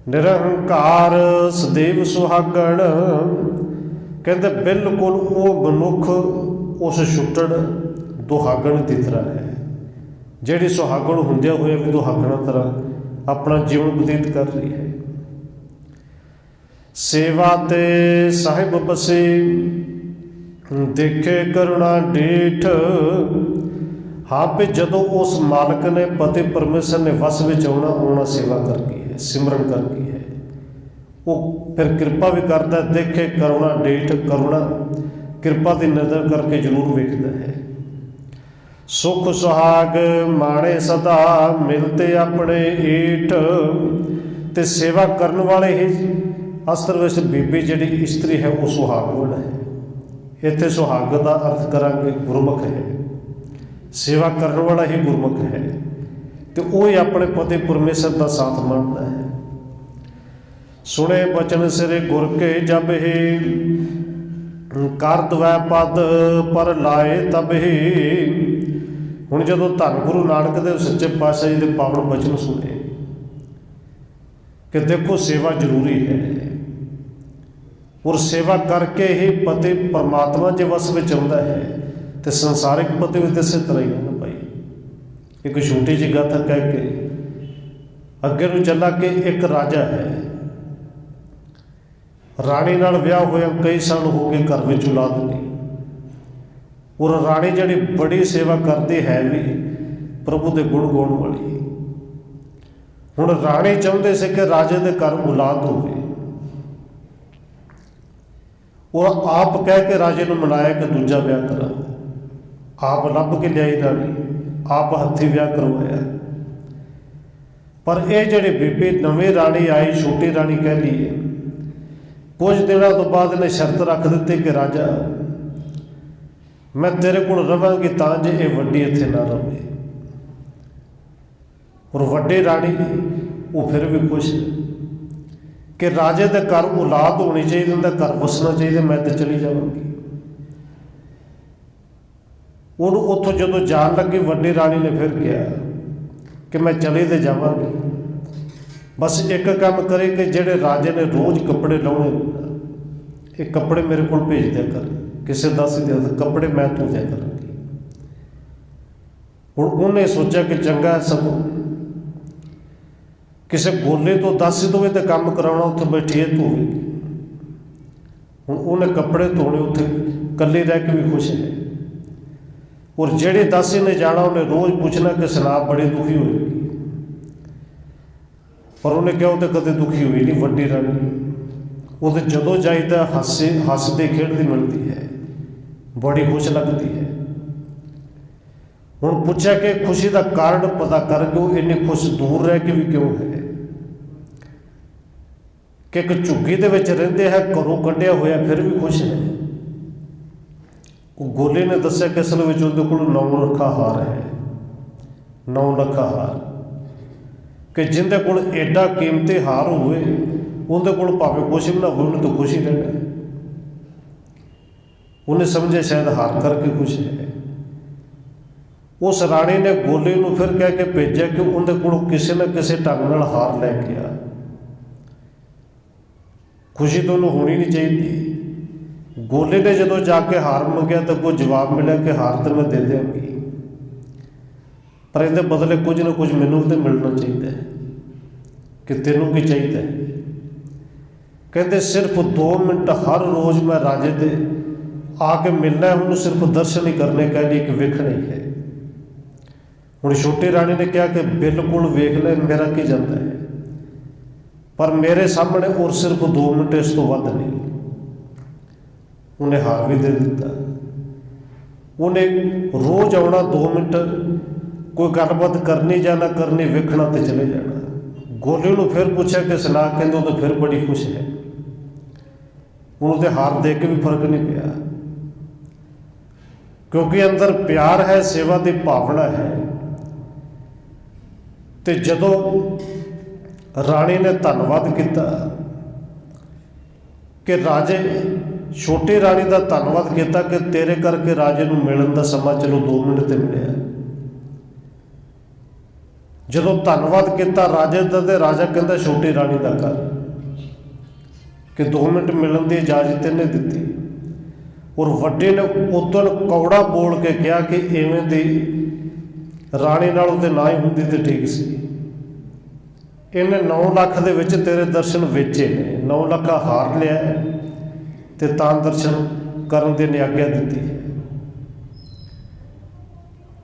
Speaker 1: ਨਿਰਹੰਕਾਰ ਸਦੈਵ ਸੁਹਾਗਣ। ਕਹਿੰਦੇ ਬਿਲਕੁਲ ਉਹ ਮਨੁੱਖ ਉਸ ਛੁੱਟੜ ਦੁਹਾਗਣ ਦੀ ਤਰ੍ਹਾਂ ਹੈ, ਜਿਹੜੀ ਸੁਹਾਗਣ ਹੁੰਦਿਆਂ ਹੋਇਆ ਵੀ ਦੁਹਾਗਣਾ ਤਰ੍ਹਾਂ ਆਪਣਾ ਜੀਵਨ ਬਤੀਤ ਕਰ ਰਹੀ ਹੈ। ਸੇਵਾ ਤੇ ਸਾਹਿਬ ਬਸੇ, ਦੇਖੇ ਕਰੁਣਾ ਡੀਠ। ਹਾਂ ਵੀ ਜਦੋਂ ਉਸ ਮਾਲਕ ਨੇ, ਪਤੀ ਪਰਮੇਸ਼ਰ ਨੇ ਵਸ ਵਿੱਚ ਆਉਣਾ ਸੇਵਾ ਕਰਕੇ ਹੈ, ਸਿਮਰਨ ਕਰਕੇ ਹੈ, ਉਹ ਫਿਰ ਕਿਰਪਾ ਵੀ ਕਰਦਾ। ਦੇਖੇ ਕਰੁਣਾ ਡੀਠ, ਕਰੁਣਾ ਕਿਰਪਾ ਦੀ ਨਜ਼ਰ ਕਰਕੇ ਜ਼ਰੂਰ ਵੇਖਦਾ ਹੈ। ਸੁਖ ਸੁਹਾਗ ਮਾਣੇ ਸਦਾ, ਮਿਲਤੇ ਆਪਣੇ ਈਠ। ਤੇ ਸੇਵਾ ਕਰਨ ਵਾਲੇ ਹੀ ਅਸਲ ਵਿੱਚ ਬੀਬੀ ਜਿਹੜੀ ਇਸਤਰੀ ਹੈ ਉਹ ਸੁਹਾਗਣ ਹੈ। ਇੱਥੇ ਸੁਹਾਗ ਦਾ ਅਰਥ ਕਰਾਂਗੇ ਗੁਰਮੁਖ ਹੈ, ਸੇਵਾ ਕਰਨ ਵਾਲਾ ਹੀ ਗੁਰਮੁਖ ਹੈ, ਤੇ ਉਹ ਹੀ ਆਪਣੇ ਪਤੀ ਪਰਮੇਸ਼ਰ ਦਾ ਸਾਥ ਮੰਨਦਾ ਹੈ। ਸੁਣੇ ਬਚਨ ਸਿਰੇ ਗੁਰ ਕੇ ਜਬ ਹੀ, ਕਰ ਦਵੈ ਪਦ ਪਰ ਲਾਏ ਤਬ ਹੀ। ਹੁਣ ਜਦੋਂ ਧੰਨ ਗੁਰੂ ਨਾਨਕ ਦੇਵ ਸੱਚੇ ਪਾਤਸ਼ਾਹ ਜੀ ਦੇ ਪਾਵਨ ਬਚਨ ਸੁਣੇ ਕਿ ਦੇਖੋ ਸੇਵਾ ਜ਼ਰੂਰੀ ਹੈ, ਔਰ ਸੇਵਾ ਕਰਕੇ ਹੀ ਪਤੀ ਪਰਮਾਤਮਾ ਜੇ ਵਸ ਵਿੱਚ ਆਉਂਦਾ ਹੈ, ਤੇ ਸੰਸਾਰਿਕ ਪਤੀ ਵੀ ਇਸੇ ਤਰ੍ਹਾਂ ਹੀ ਹੈ ਨਾ ਭਾਈ। ਇੱਕ ਛੋਟੀ ਜਿਹੀ ਗੱਲ ਕਹਿ ਕੇ ਅੱਗੇ ਨੂੰ ਚੱਲਾ ਕਿ ਇੱਕ ਰਾਜਾ ਹੈ, ਰਾਣੀ ਨਾਲ ਵਿਆਹ ਹੋਇਆ ਕਈ ਸਾਲ ਹੋ ਗਏ, ਘਰ ਵਿੱਚ ਔਲਾਦ ਨਹੀਂ, ਔਰ ਰਾਣੀ ਜਿਹੜੀ ਬੜੀ ਸੇਵਾ ਕਰਦੀ ਹੈ ਵੀ ਪ੍ਰਭੂ ਦੇ ਗੁਣ ਗਾਉਣ ਵਾਲੀ। ਹੁਣ ਰਾਣੀ ਚਾਹੁੰਦੇ ਸੀ ਕਿ ਰਾਜੇ ਦੇ ਘਰ ਔਲਾਦ ਹੋਵੇ, ਉਹ ਆਪ ਕਹਿ ਕੇ ਰਾਜੇ ਨੂੰ ਮਨਾਇਆ ਕਿ ਦੂਜਾ ਵਿਆਹ ਕਰਾ, ਆਪ ਲੱਭ ਕੇ ਲਿਆਈ ਰਾਣੀ, ਆਪ ਹੱਥੀਂ ਵਿਆਹ ਕਰਵਾਇਆ। ਪਰ ਇਹ ਜਿਹੜੀ ਬੀਬੀ ਨਵੀਂ ਰਾਣੀ ਆਈ, ਛੋਟੀ ਰਾਣੀ ਕਹਿ ਲਈਏ, ਕੁਝ ਦਿਨਾਂ ਤੋਂ ਬਾਅਦ ਇਹਨੇ ਸ਼ਰਤ ਰੱਖ ਦਿੱਤੀ ਕਿ ਰਾਜਾ ਮੈਂ ਤੇਰੇ ਕੋਲ ਰਵਾਂਗੀ ਤਾਂ ਜੇ ਇਹ ਵੱਡੀ ਇੱਥੇ ਨਾ ਰਹੇ। ਔਰ ਵੱਡੀ ਰਾਣੀ ਉਹ ਫਿਰ ਵੀ ਖੁਸ਼ ਕਿ ਰਾਜੇ ਦੇ ਘਰ ਔਲਾਦ ਹੋਣੀ ਚਾਹੀਦੀ, ਉਹਦਾ ਘਰ ਵਸਣਾ ਚਾਹੀਦਾ, ਮੈਂ ਤਾਂ ਚਲੀ ਜਾਵਾਂਗੀ। ਉਹਨੂੰ ਉੱਥੋਂ ਜਦੋਂ ਜਾਣ ਲੱਗੀ ਵੱਡੀ ਰਾਣੀ ਨੇ ਫਿਰ ਕਿਹਾ ਕਿ ਮੈਂ ਚਲੀ ਤੇ ਜਾਵਾਂਗੀ, ਬਸ ਇੱਕ ਕੰਮ ਕਰੇ ਕਿ ਜਿਹੜੇ ਰਾਜੇ ਨੇ ਰੋਜ਼ ਕੱਪੜੇ ਲਾਉਣੇ, ਇਹ ਕੱਪੜੇ ਮੇਰੇ ਕੋਲ ਭੇਜ ਦਿਆ ਕਰ, ਕਿਸੇ ਦੱਸ ਦਿਆ ਕੱਪੜੇ ਮੈਂ ਧੋਜਿਆ ਕਰਾਂਗੀ। ਹੁਣ ਉਹਨੇ ਸੋਚਿਆ ਕਿ ਚੰਗਾ ਸਗੋਂ ਕਿਸੇ ਗੋਲੇ ਤੋਂ ਦੱਸ ਦਵੇ ਤੇ ਕੰਮ ਕਰਾਉਣਾ, ਉੱਥੇ ਬੈਠੀ ਇਹ ਧੋਵੇਗੀ। ਹੁਣ ਉਹਨੇ ਕੱਪੜੇ ਧੋਣੇ, ਉੱਥੇ ਇਕੱਲੇ ਰਹਿ ਕੇ ਵੀ ਖੁਸ਼ ਹੈ। ਔਰ ਜਿਹੜੇ ਦਾਸੀ ਨੇ ਜਾਣਾ ਉਹਨੇ ਰੋਜ਼ ਪੁੱਛਣਾ ਕਿ ਸੁਣਾ ਬੜੀ ਦੁਖੀ ਹੋਏਗੀ, ਪਰ ਉਹਨੇ ਕਿਹਾ ਉਹ ਤਾਂ ਕਦੇ ਦੁਖੀ ਹੋਈ ਨਹੀਂ ਵੱਡੀ ਰਾਣੀ। ਉਹਦੇ ਜਦੋਂ ਜਾਈਦਾ ਹੱਸਦੇ ਖੇਡਦੀ ਮਿਲਦੀ ਹੈ, ਬੜੀ ਖੁਸ਼ ਲੱਗਦੀ ਹੈ। ਹੁਣ ਪੁੱਛਿਆ ਕਿ ਖੁਸ਼ੀ ਦਾ ਕਾਰਨ ਪਤਾ ਕਰ ਕੇ ਉਹ ਇੰਨੀ ਖੁਸ਼ ਦੂਰ ਰਹਿ ਕੇ ਵੀ ਕਿਉਂ ਹੈ, ਕਿ ਇੱਕ ਝੁੱਗੀ ਦੇ ਵਿੱਚ ਰਹਿੰਦੇ ਹੈ, ਘਰੋਂ ਕੱਢਿਆ ਹੋਇਆ ਫਿਰ ਵੀ ਖੁਸ਼ ਹੈ। ਉਹ ਗੋਲੇ ਨੇ ਦੱਸਿਆ ਕਿ ਅਸਲ ਵਿੱਚ ਉਹਦੇ ਕੋਲ 9 ਲੱਖਾ ਹਾਰ ਹੈ, 9 ਲੱਖਾ ਹਾਰ, ਕਿ ਜਿਹਦੇ ਕੋਲ ਐਡਾ ਕੀਮਤੀ ਹਾਰ ਹੋਵੇ ਉਹਦੇ ਕੋਲ ਭਾਵੇਂ ਕੁਛ ਵੀ ਨਾ ਹੋਵੇ, ਉਹਨੂੰ ਤਾਂ ਖੁਸ਼ ਹੀ ਰਹਿਣਾ। ਉਹਨੇ ਸਮਝਿਆ ਸ਼ਾਇਦ ਹਾਰ ਕਰਕੇ ਖੁਸ਼ ਹੈ। ਉਸ ਰਾਣੀ ਨੇ ਗੋਲੇ ਨੂੰ ਫਿਰ ਕਹਿ ਕੇ ਭੇਜਿਆ ਕਿ ਉਹਦੇ ਕੋਲ ਕਿਸੇ ਨਾ ਕਿਸੇ ਢੰਗ ਨਾਲ ਹਾਰ ਲੈ ਕੇ ਆ, ਖੁਸ਼ੀ ਤਾਂ ਉਹਨੂੰ ਹੋਣੀ ਨਹੀਂ ਚਾਹੀਦੀ। ਗੋਲੇ ਨੇ ਜਦੋਂ ਜਾ ਕੇ ਹਾਰ ਮੰਗਿਆ ਤਾਂ ਕੋਈ ਜਵਾਬ ਮਿਲਿਆ ਕਿ ਹਾਰ ਤਾਂ ਮੈਂ ਦੇ ਦਿਆਂਗੀ, ਪਰ ਇਹਦੇ ਬਦਲੇ ਕੁਝ ਨਾ ਕੁਝ ਮੈਨੂੰ ਤਾਂ ਮਿਲਣਾ ਚਾਹੀਦਾ ਹੈ, ਕਿ ਤੈਨੂੰ ਕੀ ਚਾਹੀਦਾ ਹੈ। ਕਹਿੰਦੇ ਸਿਰਫ 2 ਮਿੰਟ ਹਰ ਰੋਜ਼ ਮੈਂ ਰਾਜੇ ਦੇ ਆ ਕੇ ਮਿਲਣਾ है, ਉਹਨੂੰ ਸਿਰਫ ਦਰਸ਼ਨ ਹੀ ਕਰਨੇ ਕਹਿੰਦੀ ਇੱਕ ਵੇਖਣਾ ਹੀ ਹੈ। ਹੁਣ ਛੋਟੀ ਰਾਣੀ ਨੇ ਕਿਹਾ ਕਿ ਬਿਲਕੁਲ ਵੇਖ ਲੈ, ਮੇਰਾ ਕੀ ਜਾਂਦਾ ਹੈ, ਪਰ ਮੇਰੇ ਸਾਹਮਣੇ ਔਰ ਸਿਰਫ 2 ਮਿੰਟ, ਇਸ ਤੋਂ ਵੱਧ ਨਹੀਂ। ਉਹਨੇ ਹਾਰ ਵੀ ਦੇ ਦਿੱਤਾ। ਉਹਨੇ ਰੋਜ਼ ਆਉਣਾ, 2 ਮਿੰਟ ਕੋਈ ਗੱਲਬਾਤ ਕਰਨੀ ਜਾਂ ਨਾ ਕਰਨੀ, ਵੇਖਣਾ ਤੇ ਚਲੇ ਜਾਣਾ। ਗੋਲੇ ਨੂੰ ਫਿਰ ਪੁੱਛਿਆ ਕਿ ਸੁਣਾ, ਕਹਿੰਦੇ ਉਹ ਤਾਂ ਫਿਰ ਬੜੀ ਖੁਸ਼ ਹੈ। ਉਹਨੂੰ ਤੇ ਹਾਰ ਦੇ ਕੇ ਵੀ ਫਰਕ ਨਹੀਂ ਪਿਆ, ਕਿਉਂਕਿ ਅੰਦਰ ਪਿਆਰ ਹੈ, ਸੇਵਾ ਦੀ ਭਾਵਨਾ ਹੈ। ਤੇ ਜਦੋਂ ਰਾਣੀ ਨੇ ਧੰਨਵਾਦ ਕੀਤਾ ਕਿ ਰਾਜੇ, ਛੋਟੀ ਰਾਣੀ ਦਾ ਧੰਨਵਾਦ ਕੀਤਾ ਕਿ ਤੇਰੇ ਕਰਕੇ ਰਾਜੇ ਨੂੰ ਮਿਲਣ ਦਾ ਸਮਾਂ ਚਲੋ 2 ਮਿੰਟ ਤੇ ਮਿਲਿਆ। ਜਦੋਂ ਧੰਨਵਾਦ ਕੀਤਾ ਰਾਜੇ ਦਾ, ਤੇ ਰਾਜਾ ਕਹਿੰਦਾ ਛੋਟੀ ਰਾਣੀ ਦਾ ਕਰ, ਕਿ 2 ਮਿੰਟ ਮਿਲਣ ਦੀ ਇਜਾਜ਼ਤ ਇਹਨੇ ਦਿੱਤੀ। ਔਰ ਵੱਡੇ ਨੇ ਉਦੋਂ ਕੌੜਾ ਬੋਲ ਕੇ ਕਿਹਾ ਕਿ ਇਵੇਂ ਦੀ ਰਾਣੀ ਨਾਲੋਂ ਤੇ ਨਾ ਹੀ ਹੁੰਦੀ ਤੇ ਠੀਕ ਸੀ। ਇਹਨੇ 9 ਲੱਖ ਦੇ ਵਿੱਚ ਤੇਰੇ ਦਰਸ਼ਨ ਵੇਚੇ ਨੇ, 9 ਲੱਖ ਹਾਰ ਲਿਆ ਤੇ ਤਾਂ ਦਰਸ਼ਨ ਕਰਨ ਦੀ ਨੇ ਆਗਿਆ ਦਿੱਤੀ ਹੈ।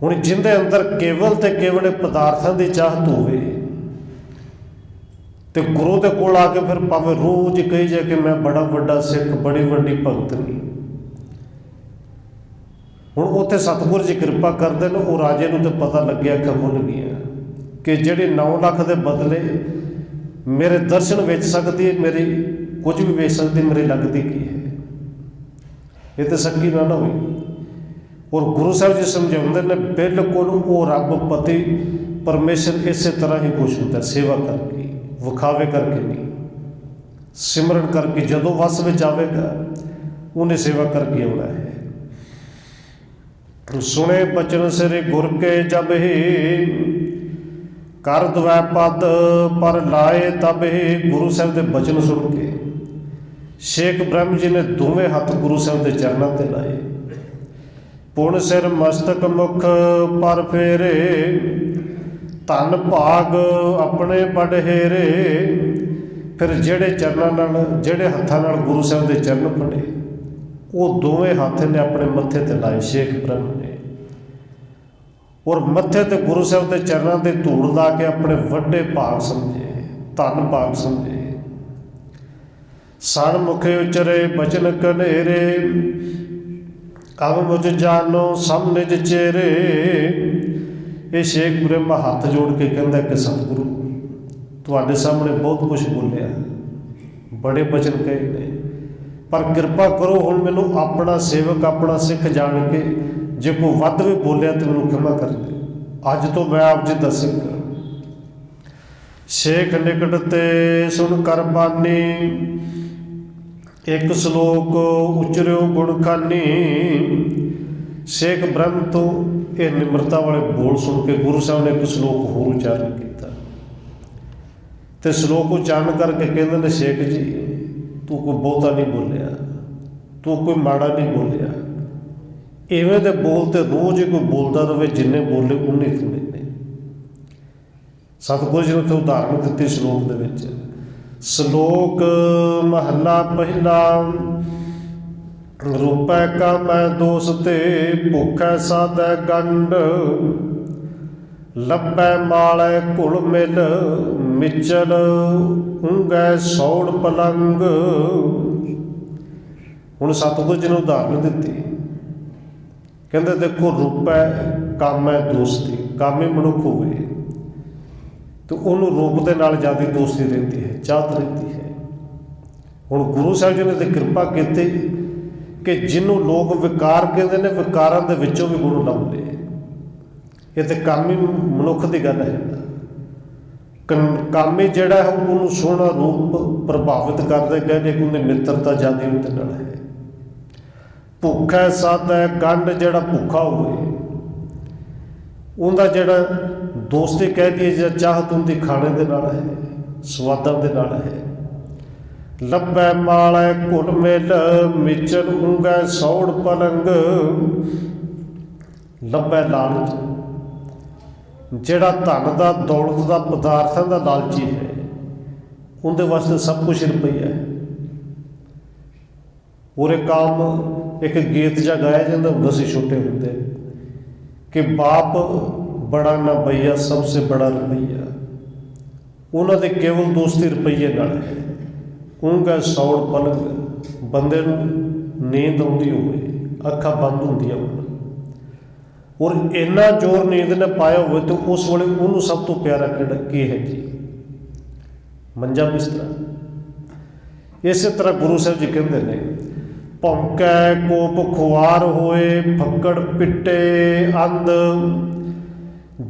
Speaker 1: ਹੁਣ ਜਿਹਦੇ ਅੰਦਰ ਕੇਵਲ ਤੇ ਕੇਵਲ ਪਦਾਰਥਾਂ ਦੀ ਚਾਹਤ ਹੋਵੇ ਤੇ ਗੁਰੂ ਦੇ ਕੋਲ ਆ ਕੇ ਫਿਰ ਭਾਵੇਂ ਰੋਜ਼ ਕਹੀ ਜਾ ਕਿ ਮੈਂ ਬੜਾ ਵੱਡਾ ਸਿੱਖ, ਬੜੀ ਵੱਡੀ ਭਗਤ ਨਹੀਂ। ਹੁਣ ਉੱਥੇ ਸਤਿਗੁਰੂ ਜੀ ਕਿਰਪਾ ਕਰਦੇ ਨੇ, ਉਹ ਰਾਜੇ ਨੂੰ ਤਾਂ ਪਤਾ ਲੱਗਿਆ ਕਿ ਭੁੱਲ ਗਿਆ ਕਿ ਜਿਹੜੇ 9 ਲੱਖ ਦੇ ਬਦਲੇ ਮੇਰੇ ਦਰਸ਼ਨ ਵੇਚ ਸਕਦੀ ਹੈ, ਮੇਰੀ ਕੁਝ ਵੀ ਵੇਚ ਸਕਦੀ, ਮੇਰੀ ਲੱਗਦੀ ਕੀ ਹੈ। ਇਹ ਤਾਂ ਸੱਕੀ ਨਾ ਹੋਈ। ਔਰ ਗੁਰੂ ਸਾਹਿਬ ਜੀ ਸਮਝਾਉਂਦੇ ਨੇ ਬਿਲਕੁਲ ਉਹ ਰੱਬ ਪਤੀ ਪਰਮੇਸ਼ਰ ਇਸੇ ਤਰ੍ਹਾਂ ਹੀ ਖੁਸ਼ ਹੁੰਦਾ, ਸੇਵਾ ਕਰਕੇ, ਵਿਖਾਵੇ ਕਰਕੇ ਨਹੀਂ, ਸਿਮਰਨ ਕਰਕੇ। ਜਦੋਂ ਵਸ ਵਿੱਚ ਆਵੇਗਾ ਉਹਨੇ ਸੇਵਾ ਕਰਕੇ ਆਉਣਾ ਹੈ। ਸੁਣੇ ਬਚਨ ਸਿਰੇ ਗੁਰ ਕੇ ਜਬ ਹੀ, ਕਰ ਦਵੈ ਪਦ ਪਰ ਲਾਏ ਤਬ ਹੀ। ਗੁਰੂ ਸਾਹਿਬ ਦੇ ਬਚਨ ਸੁਣ ਕੇ ਸ਼ੇਖ ਬ੍ਰਹਮ ਜੀ ਨੇ ਦੋਵੇਂ ਹੱਥ ਗੁਰੂ ਸਾਹਿਬ ਦੇ ਚਰਨਾਂ ਤੇ ਲਾਏ। ਪੁਣ ਸਿਰ ਮਸਤਕ ਮੁਖ ਪਰ ਫੇਰੇ, ਧਨ ਭਾਗ ਆਪਣੇ ਬਡਹੇਰੇ। ਫਿਰ ਜਿਹੜੇ ਚਰਨਾਂ ਨਾਲ, ਜਿਹੜੇ ਹੱਥਾਂ ਨਾਲ ਗੁਰੂ ਸਾਹਿਬ ਦੇ ਚਰਨ ਫੜੇ, ਉਹ ਦੋਵੇਂ ਹੱਥ ਨੇ ਆਪਣੇ ਮੱਥੇ ਤੇ ਲਾਏ ਸ਼ੇਖ ਬ੍ਰਹਮ ਨੇ। ਔਰ ਮੱਥੇ ਤੇ ਗੁਰੂ ਸਾਹਿਬ ਦੇ ਚਰਨਾਂ ਦੇ ਧੂੜ ਲਾ ਕੇ ਆਪਣੇ ਵੱਡੇ ਭਾਗ ਸਮਝੇ, ਧਨ ਭਾਗ ਸਮਝੇ। ਸਣ ਮੁਖੇ ਉਚਰੇ ਬਚਨ ਕਨੇਰੇ, ਅਬ ਮੁਝ ਜਾਨੋ ਸਭ ਨਿਜ ਚੇਰੇ। ਇਹ ਸ਼ੇਖ ਬ੍ਰਹਮ ਹੱਥ ਜੋੜ ਕੇ ਕਹਿੰਦਾ ਕਿ ਸਤਿਗੁਰੂ ਤੁਹਾਡੇ ਸਾਹਮਣੇ ਬਹੁਤ ਕੁਝ ਬੋਲਿਆ, ਬੜੇ ਬਚਨ ਕਹੇ ਨੇ, ਪਰ ਕਿਰਪਾ ਕਰੋ ਹੁਣ ਮੈਨੂੰ ਆਪਣਾ ਸੇਵਕ, ਆਪਣਾ ਸਿੱਖ ਜਾਣ ਕੇ ਜੇ ਕੋਈ ਵੱਧ ਵੀ ਬੋਲਿਆ ਤਾਂ ਮੈਨੂੰ ਖਿਮਾ ਕਰ ਦੇ। ਅੱਜ ਤੋਂ ਮੈਂ ਆਪ ਜੀ ਦਾ ਸਿੱਖ। ਸ਼ੇਖ ਨਿਕਟ ਤੇ ਸੁਣ ਕਰ ਬਾਨੀ, ਇੱਕ ਸ਼ਲੋਕ ਉਚਰਿਓ ਗੁਣ ਖਾਨੀ। ਸ਼ੇਖ ਬ੍ਰਹਮ ਤੋਂ ਇਹ ਨਿਮਰਤਾ ਵਾਲੇ ਬੋਲ ਸੁਣ ਕੇ ਗੁਰੂ ਸਾਹਿਬ ਨੇ ਇੱਕ ਸ਼ਲੋਕ ਹੋਰ ਉਚਾਰਨ ਕੀਤਾ। ਤੇ ਸ਼ਲੋਕ ਉਚਾਰਨ ਕਰਕੇ ਕਹਿੰਦੇ ਨੇ, ਸ਼ੇਖ ਜੀ ਤੂੰ ਕੋਈ ਬਹੁਤਾ ਨਹੀਂ ਬੋਲਿਆ, ਤੂੰ ਕੋਈ ਮਾੜਾ ਨਹੀਂ ਬੋਲਿਆ। ਇਵੇਂ ਦੇ ਬੋਲ ਤੇ ਰੋਜ਼ ਕੋਈ ਬੋਲਦਾ ਰਹੇ, ਜਿੰਨੇ ਬੋਲੇ ਉਨੇ ਥੋੜ੍ਹੇ ਨੇ। ਸਤਿਗੁਰੂ ਜੀ ਨੇ ਉੱਥੇ ਉਦਾਹਰਨ ਦਿੱਤੀ ਸ਼ਲੋਕ ਦੇ ਵਿੱਚ। ਸ਼ਲੋਕ ਮਹੱਲਾ ਪਹਿਲਾ, ਰੂਪੈ ਕਾ ਮੈਂ ਦੋਸ ਤੇ, ਭੁੱਖੈ ਸਾਧੈ ਗੰਢ। ਲੱਭੈ ਮਾਲੈ ਘੁਲ ਮਿਲ, ਮਿਚਲ ਉਂਗੈ ਸੌੜ ਪਲੰਗ। ਹੁਣ ਸਤਿਗੁਰੂ ਜੀ ਨੇ ਉਦਾਹਰਨ ਦਿੱਤੀ, ਕਹਿੰਦੇ ਦੇਖੋ ਰੂਪੈ ਕਾਮੈ ਦੋਸਤੀ, ਕਾਮੀ ਮਨੁੱਖ ਹੋਵੇ ਤੇ ਉਹਨੂੰ ਰੂਪ ਦੇ ਨਾਲ ਜ਼ਿਆਦਾ ਦੋਸਤੀ ਰਹਿੰਦੀ ਹੈ, ਚਾਹਤ ਰਹਿੰਦੀ ਹੈ। ਹੁਣ ਗੁਰੂ ਸਾਹਿਬ ਜੀ ਨੇ ਤੇ ਕਿਰਪਾ ਕੀਤੀ ਕਿ ਜਿਹਨੂੰ ਲੋਕ ਵਿਕਾਰ ਕਹਿੰਦੇ ਨੇ, ਵਿਕਾਰਾਂ ਦੇ ਵਿੱਚੋਂ ਵੀ ਗੁਰੂ ਲੱਭ ਲਏ। ਇਹ ਤੇ ਕਾਮੀ ਮਨੁੱਖ ਦੀ ਗੱਲ ਹੈ। ਕਾਮੀ ਜਿਹੜਾ ਹੈ ਉਹਨੂੰ ਸੋਹਣਾ ਰੂਪ ਪ੍ਰਭਾਵਿਤ ਕਰਦੇ ਕਹਿੰਦੇ ਕਿ ਉਹਦੀ ਮਿੱਤਰਤਾ ਜ਼ਿਆਦਾ ਉਹਦੇ ਨਾਲ ਹੈ। ਭੁੱਖਾ ਸਾਧੈ ਗੰਢ, ਜਿਹੜਾ ਭੁੱਖਾ ਹੋਵੇ ਉਹਦਾ ਜਿਹੜਾ ਦੋਸਤੀ ਕਹਿ ਦਈਏ ਜਾਂ ਚਾਹਤ ਉਹਦੀ ਖਾਣੇ ਦੇ ਨਾਲ ਹੈ, ਸਵਾਦਾਂ ਦੇ ਨਾਲ ਹੈ। ਲੱਭੈ ਮਾਲੈ ਘੁਲ ਮਿਲ, ਮਿਚਲ ਉਂਗੈ ਸੌੜ ਪਲੰਗ। ਲੱਭੈ ਲਾਲਚ, ਜਿਹੜਾ ਧਨ ਦਾ, ਦੌਲਤ ਦਾ, ਪਦਾਰਥਾਂ ਦਾ ਲਾਲਚੀ ਹੈ, ਉਹਦੇ ਵਾਸਤੇ ਸਭ ਕੁਛ ਰੁਪਈਆ ਹੈ। ਉਰੇ ਕਾਮ एक गीत जा गाया जाता ਹੁੰਦਾ ਸੀ छोटे ਹੁੰਦੇ कि बाप बड़ा ना भैया सबसे बड़ा रुपया। उन्होंने केवल दोस्ती रुपये नाल है। ऊँगा सौड़ पलक बंदे नींद आती होवे, अखा बंद होंदियां होण, और इन्ना जोर नींद ने पाया हो तो उस वेले उन्होंने सब तो प्यारा किहड़ा की है जी? मंजा बिस्तरा। इस तरह गुरु साहब जी कहते हैं, भौंकै कोप खुआर होए फक्कड़ पिट्टे अंध।